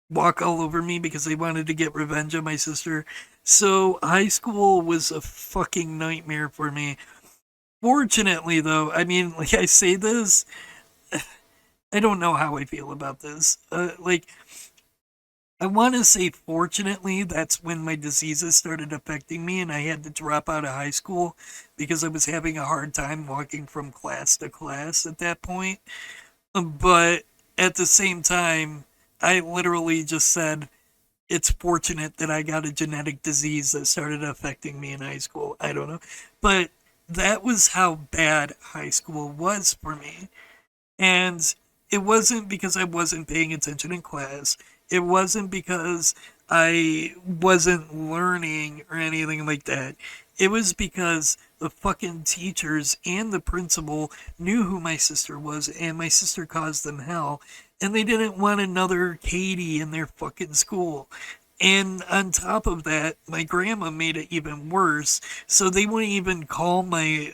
walk all over me because they wanted to get revenge on my sister. So high school was a fucking nightmare for me. Fortunately, though, I mean, like I say this, I don't know how I feel about this. I want to say, fortunately, that's when my diseases started affecting me and I had to drop out of high school because I was having a hard time walking from class to class at that point. But at the same time, I literally just said, it's fortunate that I got a genetic disease that started affecting me in high school. I don't know. But that was how bad high school was for me. And it wasn't because I wasn't paying attention in class. It wasn't because I wasn't learning or anything like that. It was because the fucking teachers and the principal knew who my sister was, and my sister caused them hell. And they didn't want another Katie in their fucking school. And on top of that, my grandma made it even worse. So they wouldn't even call my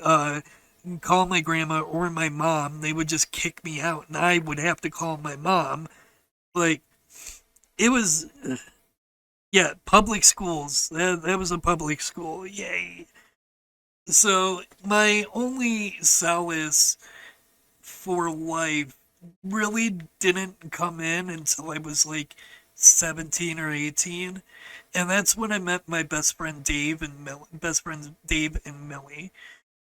grandma or my mom. They would just kick me out, and I would have to call my mom. Like it was, yeah, public schools. That was a public school. Yay. So my only solace for life really didn't come in until I was like 17 or 18. And that's when I met my best friend Dave and best friends Dave and Millie.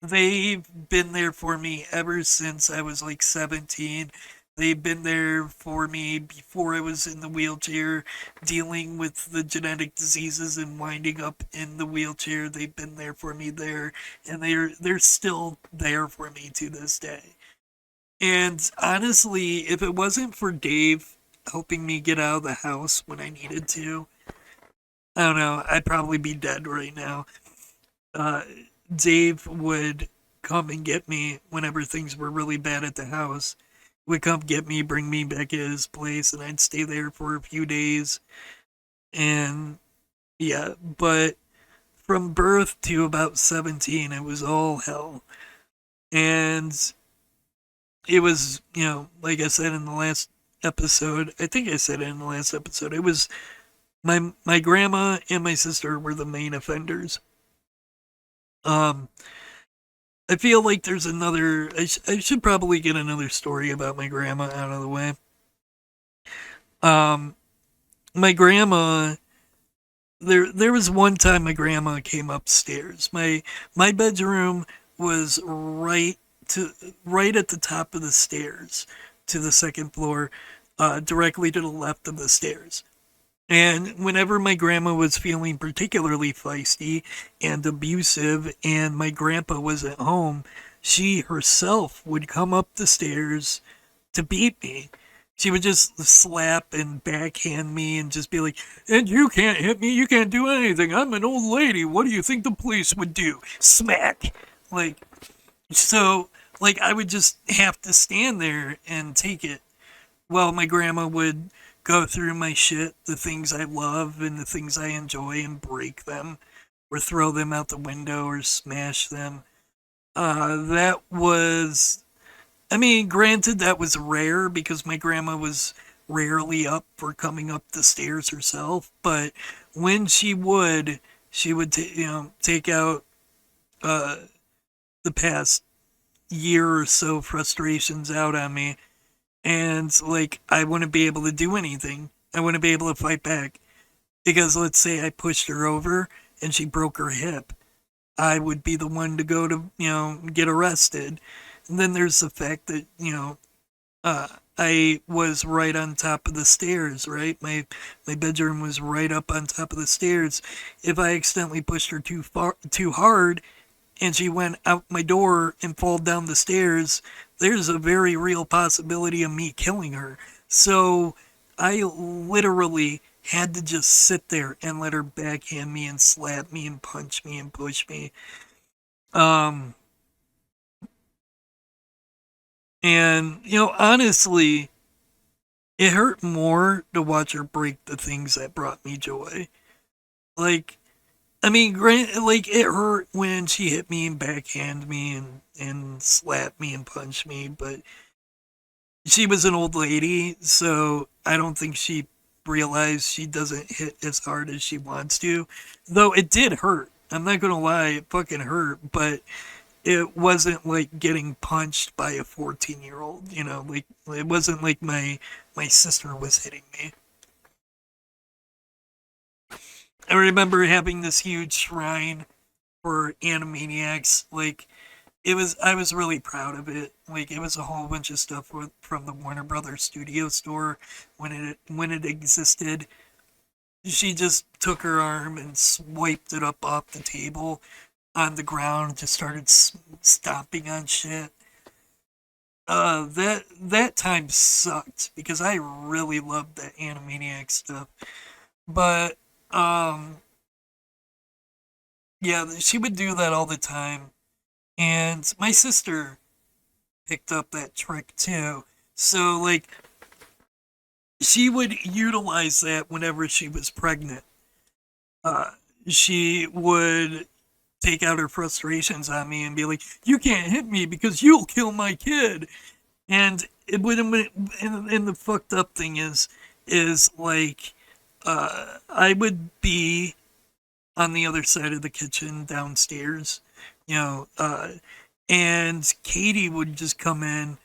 They've been there for me ever since I was like 17. They've been there for me before I was in the wheelchair, dealing with the genetic diseases and winding up in the wheelchair. They've been there for me there, and they're still there for me to this day. And honestly, if it wasn't for Dave helping me get out of the house when I needed to, I don't know, I'd probably be dead right now. Uh, Dave would come and get me whenever things were really bad at the house. Would come get me, bring me back at his place, and I'd stay there for a few days. And yeah, but from birth to about 17, it was all hell. And it was, like I said in the last episode, I think I said it in the last episode, it was my grandma and my sister were the main offenders. Um, I feel like there's another. I should probably get another story about my grandma out of the way. Um, my grandma. There was one time my grandma came upstairs. My bedroom was to right at the top of the stairs to the second floor, directly to the left of the stairs. And whenever my grandma was feeling particularly feisty and abusive, and my grandpa was at home, she herself would come up the stairs to beat me. She would just slap and backhand me and just be like, and you can't hit me, you can't do anything. I'm an old lady. What do you think the police would do? Smack. Like, so, like, I would just have to stand there and take it. Well, my grandma would go through my shit, the things I love and the things I enjoy, and break them or throw them out the window or smash them. That was, I mean, granted, that was rare because my grandma was rarely up for coming up the stairs herself, but when she would, take out uh, the past year or so frustrations out on me, and like I wouldn't be able to do anything. I wouldn't be able to fight back because let's say I pushed her over and she broke her hip. I would be the one to go to, get arrested. And then there's the fact that, uh, I was right on top of the stairs, right? My bedroom was right up on top of the stairs. If I accidentally pushed her too hard, and she went out my door and fall down the stairs, there's a very real possibility of me killing her. So I literally had to just sit there and let her backhand me and slap me and punch me and push me. Um, and honestly, it hurt more to watch her break the things that brought me joy. Like, I mean, like it hurt when she hit me and backhand me and slapped me and punched me, but she was an old lady, so I don't think she realized she doesn't hit as hard as she wants to. Though it did hurt. I'm not gonna lie, it fucking hurt, but it wasn't like getting punched by a 14-year-old, like it wasn't like my sister was hitting me. I remember having this huge shrine for Animaniacs. Like I was really proud of it. Like it was a whole bunch of stuff from the Warner Brothers studio store when it existed. She just took her arm and swiped it up off the table on the ground, just started stomping on shit. That time sucked because I really loved that Animaniac stuff. But um, yeah, she would do that all the time, and my sister picked up that trick too. So like she would utilize that whenever she was pregnant. Uh, she would take out her frustrations on me and be like, "You can't hit me because you'll kill my kid." And it would and the fucked up thing is like I would be on the other side of the kitchen downstairs, you know, and Katie would just come in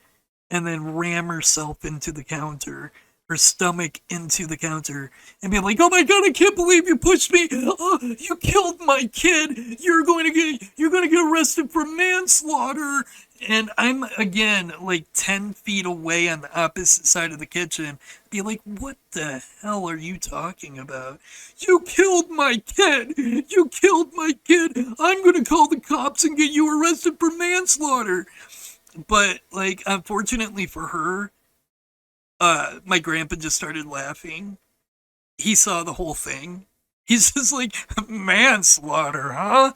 and then ram herself into the counter, her stomach into the counter, and be like, "Oh my god, I can't believe you pushed me! Oh, you killed my kid! You're going to get arrested for manslaughter!" And I'm again like 10 feet away on the opposite side of the kitchen, be like, "What the hell are you talking about? You killed my kid! You killed my kid! I'm gonna call the cops and get you arrested for manslaughter!" But like unfortunately for her, my grandpa just started laughing. He saw the whole thing. He's just like, "Manslaughter, huh?"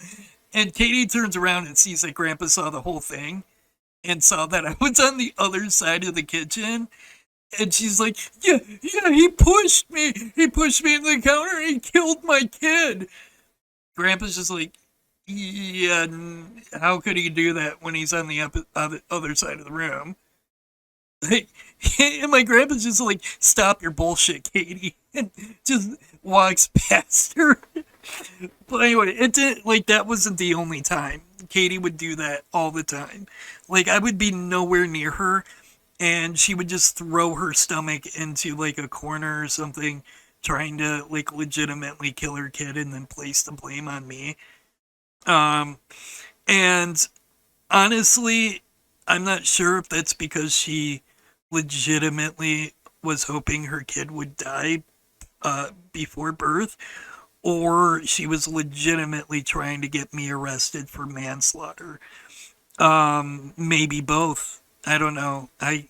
And Katie turns around and sees that grandpa saw the whole thing and saw that I was on the other side of the kitchen. And she's like, "Yeah, yeah, he pushed me. He pushed me in the counter and he killed my kid." Grandpa's just like, "Yeah, how could he do that when he's on the other side of the room?" Like, and my grandpa's just like, "Stop your bullshit, Katie," and just walks past her. But anyway, it did like that wasn't the only time. Katie would do that all the time. Like I would be nowhere near her, and she would just throw her stomach into like a corner or something, trying to like legitimately kill her kid and then place the blame on me. Um, and honestly, I'm not sure if that's because she legitimately was hoping her kid would die before birth, or she was legitimately trying to get me arrested for manslaughter. Maybe both. I don't know. I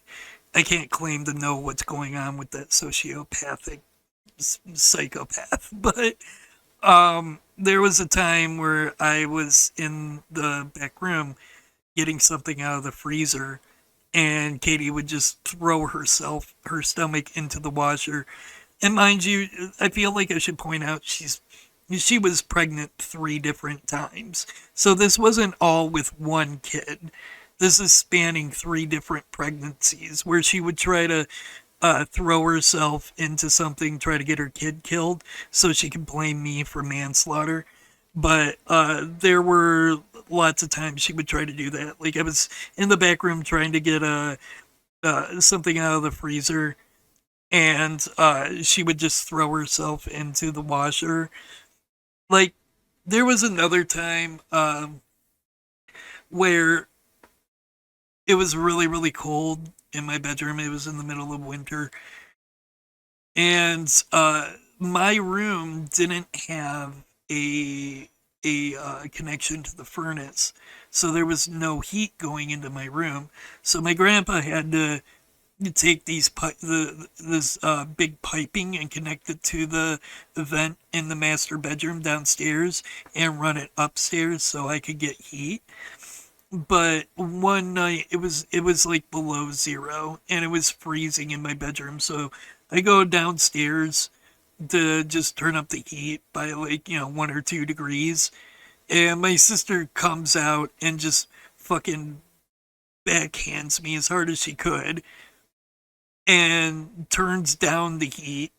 can't claim to know what's going on with that sociopathic psychopath, but there was a time where I was in the back room getting something out of the freezer, and Katie would just throw her stomach into the washer. And mind you, I feel like I should point out she was pregnant 3 different times. So this wasn't all with one kid. This is spanning 3 different pregnancies where she would try to throw herself into something, try to get her kid killed so she could blame me for manslaughter. But there were lots of times she would try to do that. Like I was in the back room trying to get something out of the freezer, and she would just throw herself into the washer. Like there was another time where it was really, really cold in my bedroom. It was in the middle of winter. And my room didn't have a connection to the furnace, so there was no heat going into my room. So my grandpa had to take this big piping and connect it to the vent in the master bedroom downstairs and run it upstairs so I could get heat. But one night it was like below zero and it was freezing in my bedroom, so I go downstairs to just turn up the heat by like 1 or 2 degrees, and my sister comes out and just fucking backhands me as hard as she could and turns down the heat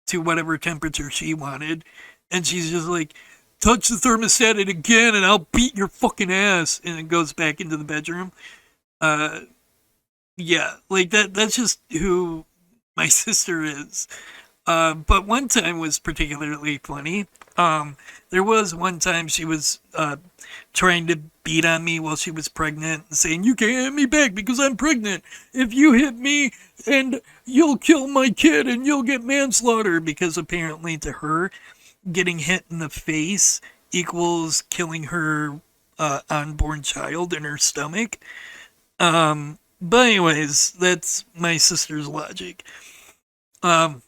to whatever temperature she wanted. And she's just like, touch the thermostat again and I'll beat your fucking ass. And it goes back into the bedroom. Uh, yeah, like that's just who my sister is. But one time was particularly funny. There was one time she was trying to beat on me while she was pregnant, and saying, "You can't hit me back because I'm pregnant. If you hit me, and you'll kill my kid, and you'll get manslaughter." Because apparently, to her, getting hit in the face equals killing her unborn child in her stomach. But anyways, that's my sister's logic. Um,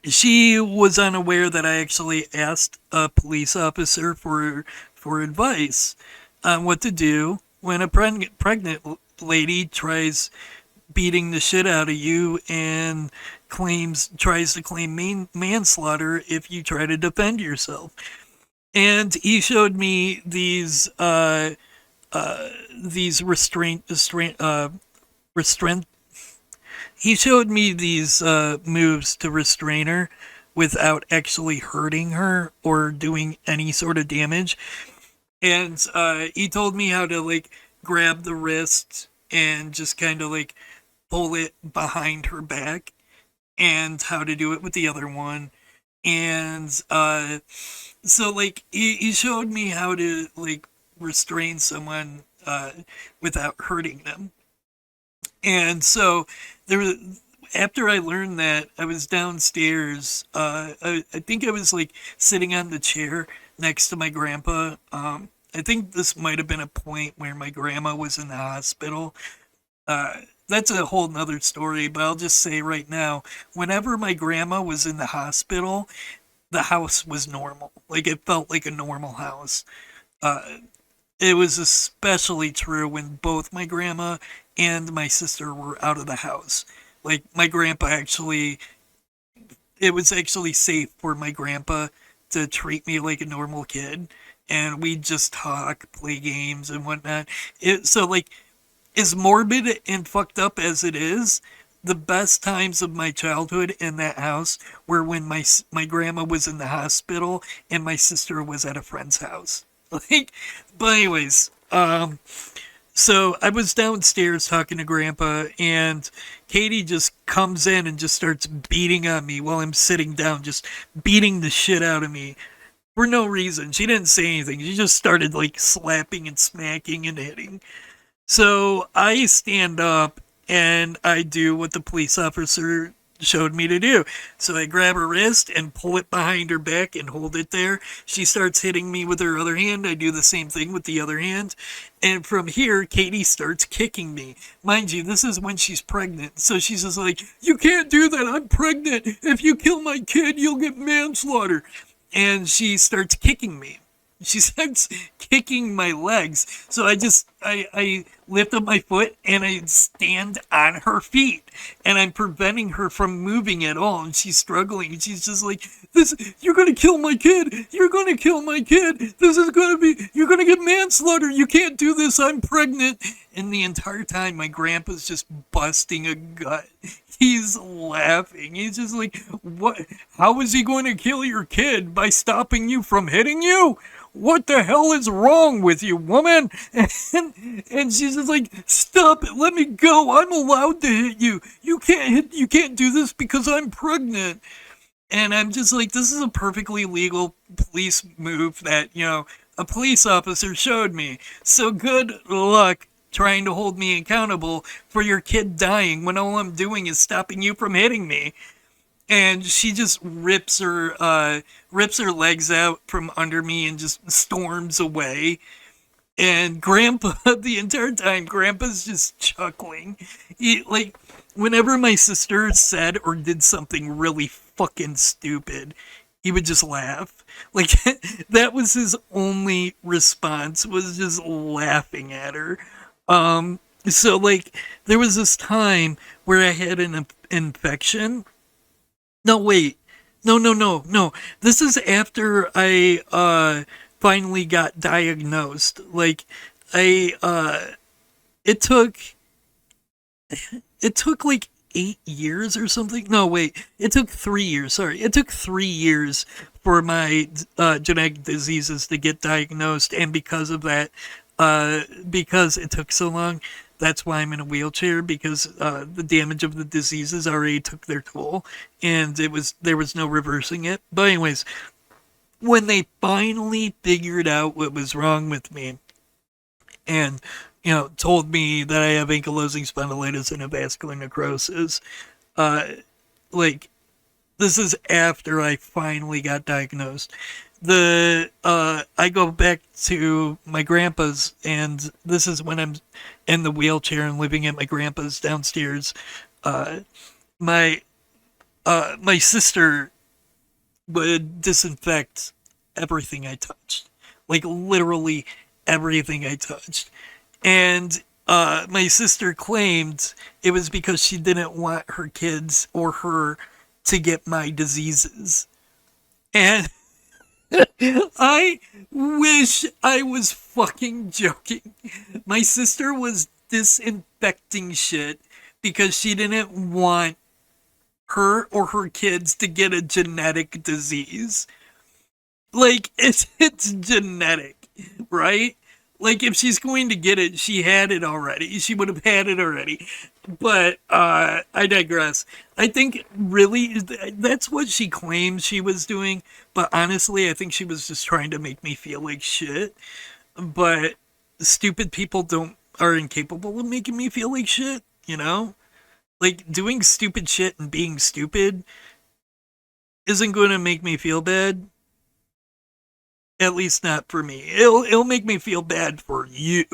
she was unaware that I actually asked a police officer for advice on what to do when a pregnant lady tries beating the shit out of you and tries to claim manslaughter if you try to defend yourself. And he showed me these restraint he showed me these moves to restrain her without actually hurting her or doing any sort of damage. And he told me how to like grab the wrist and just kind of like pull it behind her back, and how to do it with the other one. And so like he showed me how to like restrain someone without hurting them. And so there was, after I learned that, I was downstairs. I think I was like sitting on the chair next to my grandpa. I think this might have been a point where my grandma was in the hospital. That's a whole nother story, but I'll just say right now, whenever my grandma was in the hospital, the house was normal. Like it felt like a normal house. Uh, it was especially true when both my grandma and my sister were out of the house. Like my grandpa actually, it was actually safe for my grandpa to treat me like a normal kid, and we just talk, play games, and whatnot. So like, as morbid and fucked up as it is, the best times of my childhood in that house were when my grandma was in the hospital and my sister was at a friend's house. Like, but anyways, so I was downstairs talking to Grandpa, and Katie just comes in and just starts beating on me while I'm sitting down, just beating the shit out of me for no reason. She didn't say anything. She just started like slapping and smacking and hitting. So I stand up and I do what the police officer showed me to do. So I grab her wrist and pull it behind her back and hold it there. She starts hitting me with her other hand. I do the same thing with the other hand. And from here, Katie starts kicking me. Mind you, this is when she's pregnant. So she's just like, "You can't do that. I'm pregnant. If you kill my kid, you'll get manslaughter." And she starts kicking me. She starts kicking my legs. So I lift up my foot and I stand on her feet. And I'm preventing her from moving at all. And she's struggling. And she's just like, you're going to kill my kid. You're going to kill my kid. You're going to get manslaughter. You can't do this. I'm pregnant. And the entire time, my grandpa's just busting a gut. He's laughing. He's just like, what? How is he going to kill your kid? By stopping you from hitting you? What the hell is wrong with you, woman? And she's just like, stop it, let me go. I'm allowed to hit you. You can't do this because I'm pregnant. And I'm just like, this is a perfectly legal police move that, a police officer showed me. So good luck trying to hold me accountable for your kid dying when all I'm doing is stopping you from hitting me. And she just rips her legs out from under me and just storms away. And Grandpa, the entire time, Grandpa's just chuckling. Like, whenever my sister said or did something really fucking stupid, he would just laugh. Like, that was his only response, was just laughing at her. So, like, there was this time where I had an infection. No, wait. No. This is after I, finally got diagnosed. Like, it took, it took like 8 years or something. No, wait. It took 3 years. Sorry. It took 3 years for my genetic diseases to get diagnosed. And because of that, because it took so long, that's why I'm in a wheelchair, because the damage of the diseases already took their toll, and there was no reversing it. But anyways, when they finally figured out what was wrong with me, and told me that I have ankylosing spondylitis and a vascular necrosis, uh, like, this is after I finally got diagnosed. I go back to my grandpa's, and this is when I'm in the wheelchair and living at my grandpa's downstairs. My my sister would disinfect everything I touched, like literally everything I touched, and my sister claimed it was because she didn't want her kids or her to get my diseases. And I wish I was fucking joking. My sister was disinfecting shit because she didn't want her or her kids to get a genetic disease. Like, it's genetic, right? Like, if she's going to get it, she had it already. She would have had it already. But I digress. I think really that's what she claimed she was doing. But honestly, I think she was just trying to make me feel like shit. But stupid people are incapable of making me feel like shit, you know? Like, doing stupid shit and being stupid isn't going to make me feel bad. At least not for me. It'll make me feel bad for you,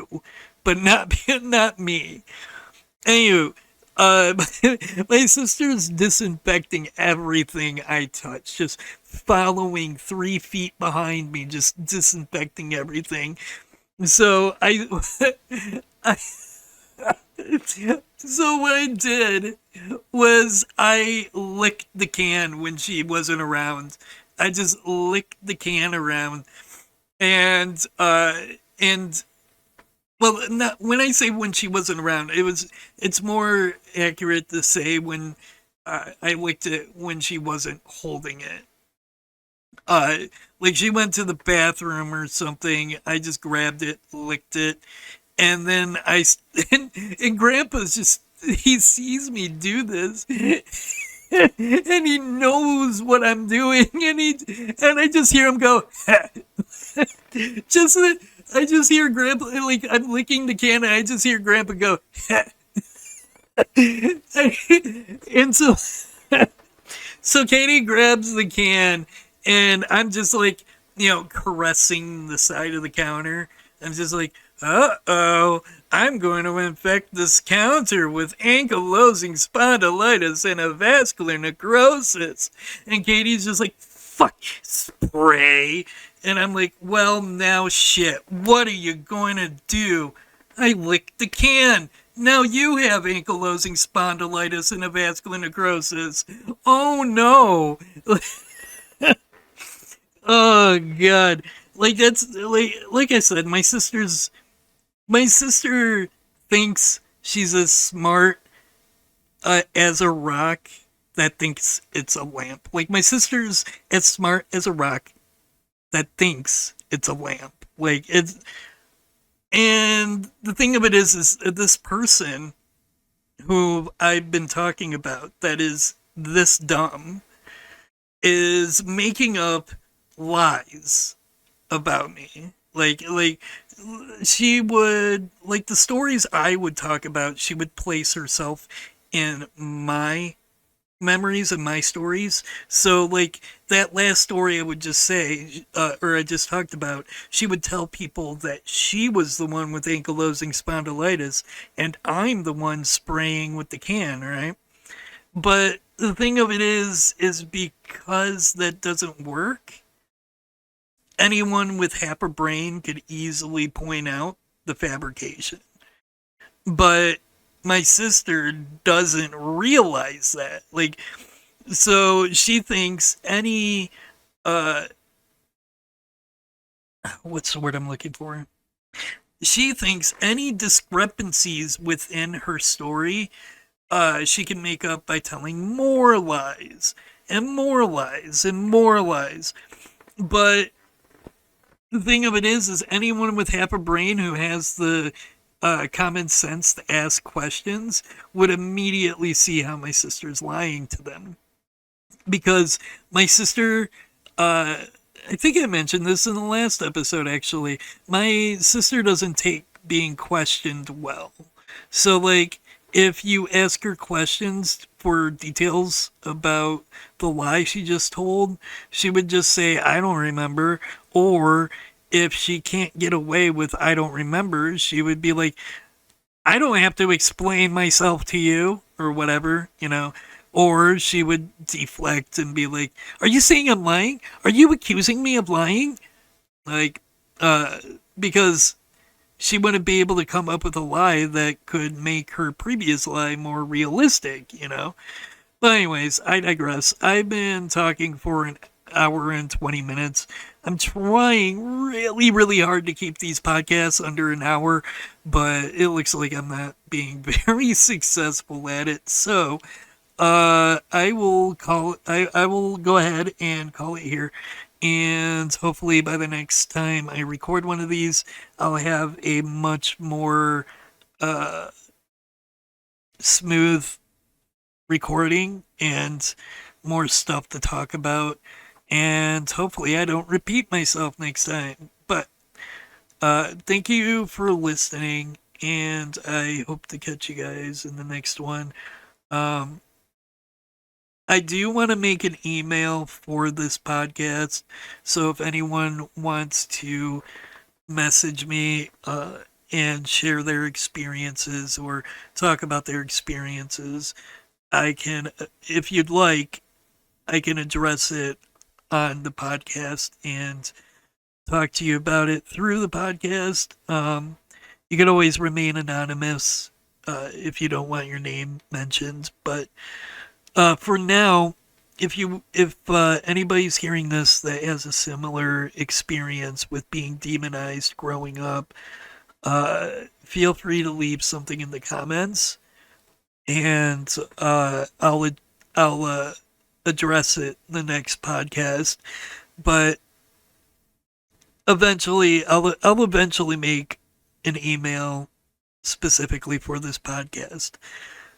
but not not me. Anywho, my sister's disinfecting everything I touch, just following 3 feet behind me, just disinfecting everything. So I so what I did was I licked the can when she wasn't around. I just licked the can around, and and well, not when I say when she wasn't around, it's more accurate to say when I licked it when she wasn't holding it. Uh, like she went to the bathroom or something, I just grabbed it, licked it, and then and Grandpa's just he sees me do this. And he knows what I'm doing, and I just hear him go, just I just hear Grandpa, like I'm licking the can, and I just hear Grandpa go, and so Katie grabs the can, and I'm just like, caressing the side of the counter. I'm just like, uh-oh, I'm going to infect this counter with ankylosing spondylitis and a vascular necrosis. And Katie's just like, fuck, spray. And I'm like, well, now shit, what are you going to do? I licked the can. Now you have ankylosing spondylitis and a vascular necrosis. Oh no. Oh god. Like that's like I said, my sister thinks she's as smart as a rock that thinks it's a lamp. Like my sister's as smart as a rock that thinks it's a lamp. Like it's, and the thing of it is this person who I've been talking about that is this dumb is making up lies about me. Like she would, like, the stories I would talk about, she would place herself in my memories and my stories. So, like, that last story I would just say, or I just talked about, she would tell people that she was the one with ankylosing spondylitis and I'm the one spraying with the can, right? But the thing of it is because that doesn't work, anyone with half a brain could easily point out the fabrication. But my sister doesn't realize that. Like, so she thinks any uh what's the word I'm looking for? She thinks any discrepancies within her story she can make up by telling more lies and more lies and more lies. But the thing of it is anyone with half a brain who has the common sense to ask questions would immediately see how my sister's lying to them. Because my sister, I think I mentioned this in the last episode actually, my sister doesn't take being questioned well. So, like, if you ask her questions for details about the lie she just told, she would just say, I don't remember. Or if she can't get away with, I don't remember, she would be like, I don't have to explain myself to you, or whatever, you know. Or she would deflect and be like, are you saying I'm lying? Are you accusing me of lying? Like, uh, because she wouldn't be able to come up with a lie that could make her previous lie more realistic, you know? But anyways, I digress. I've been talking for an hour and 20 minutes. I'm trying really, really hard to keep these podcasts under an hour, but it looks like I'm not being very successful at it. So, I will go ahead and call it here. And hopefully by the next time I record one of these, I'll have a much more smooth recording and more stuff to talk about. And hopefully I don't repeat myself next time. But thank you for listening, and I hope to catch you guys in the next one. Um, I do want to make an email for this podcast. So if anyone wants to message me and share their experiences or talk about their experiences, I can, if you'd like, I can address it on the podcast and talk to you about it through the podcast. You can always remain anonymous if you don't want your name mentioned, but for now, if anybody's hearing this that has a similar experience with being demonized growing up, feel free to leave something in the comments, and I'll address it in the next podcast. But eventually, I'll eventually make an email specifically for this podcast.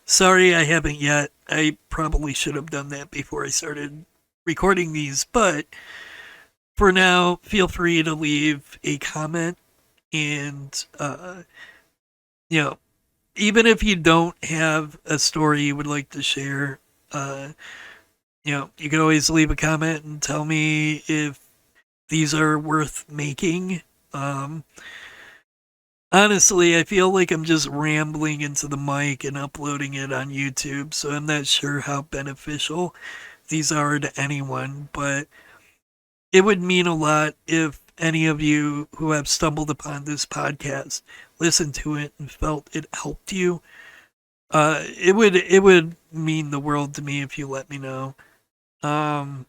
Sorry I haven't yet. I probably should have done that before I started recording these, but for now, feel free to leave a comment and, you know, even if you don't have a story you would like to share, you can always leave a comment and tell me if these are worth making. Um, Honestly, I feel like I'm just rambling into the mic and uploading it on YouTube, so I'm not sure how beneficial these are to anyone, but it would mean a lot if any of you who have stumbled upon this podcast listened to it and felt it helped you. It would mean the world to me if you let me know. Um,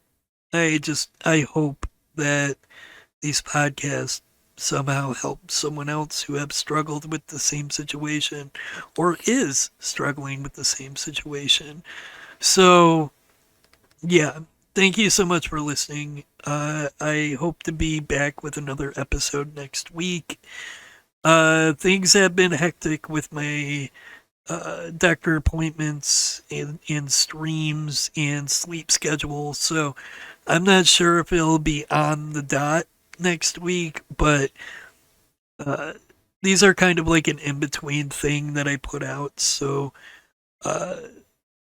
I hope that these podcasts somehow help someone else who have struggled with the same situation or is struggling with the same situation. So, yeah, thank you so much for listening. I hope to be back with another episode next week. Things have been hectic with my doctor appointments and streams and sleep schedule, so I'm not sure if it'll be on the dot next week, but uh, these are kind of like an in between thing that I put out. So uh,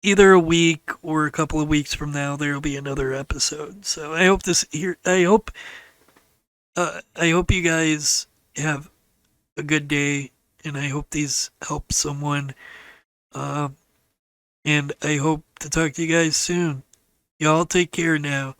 either a week or a couple of weeks from now, there'll be another episode. So I hope this here. I hope you guys have a good day, and I hope these help someone. Um, and I hope to talk to you guys soon. Y'all take care now.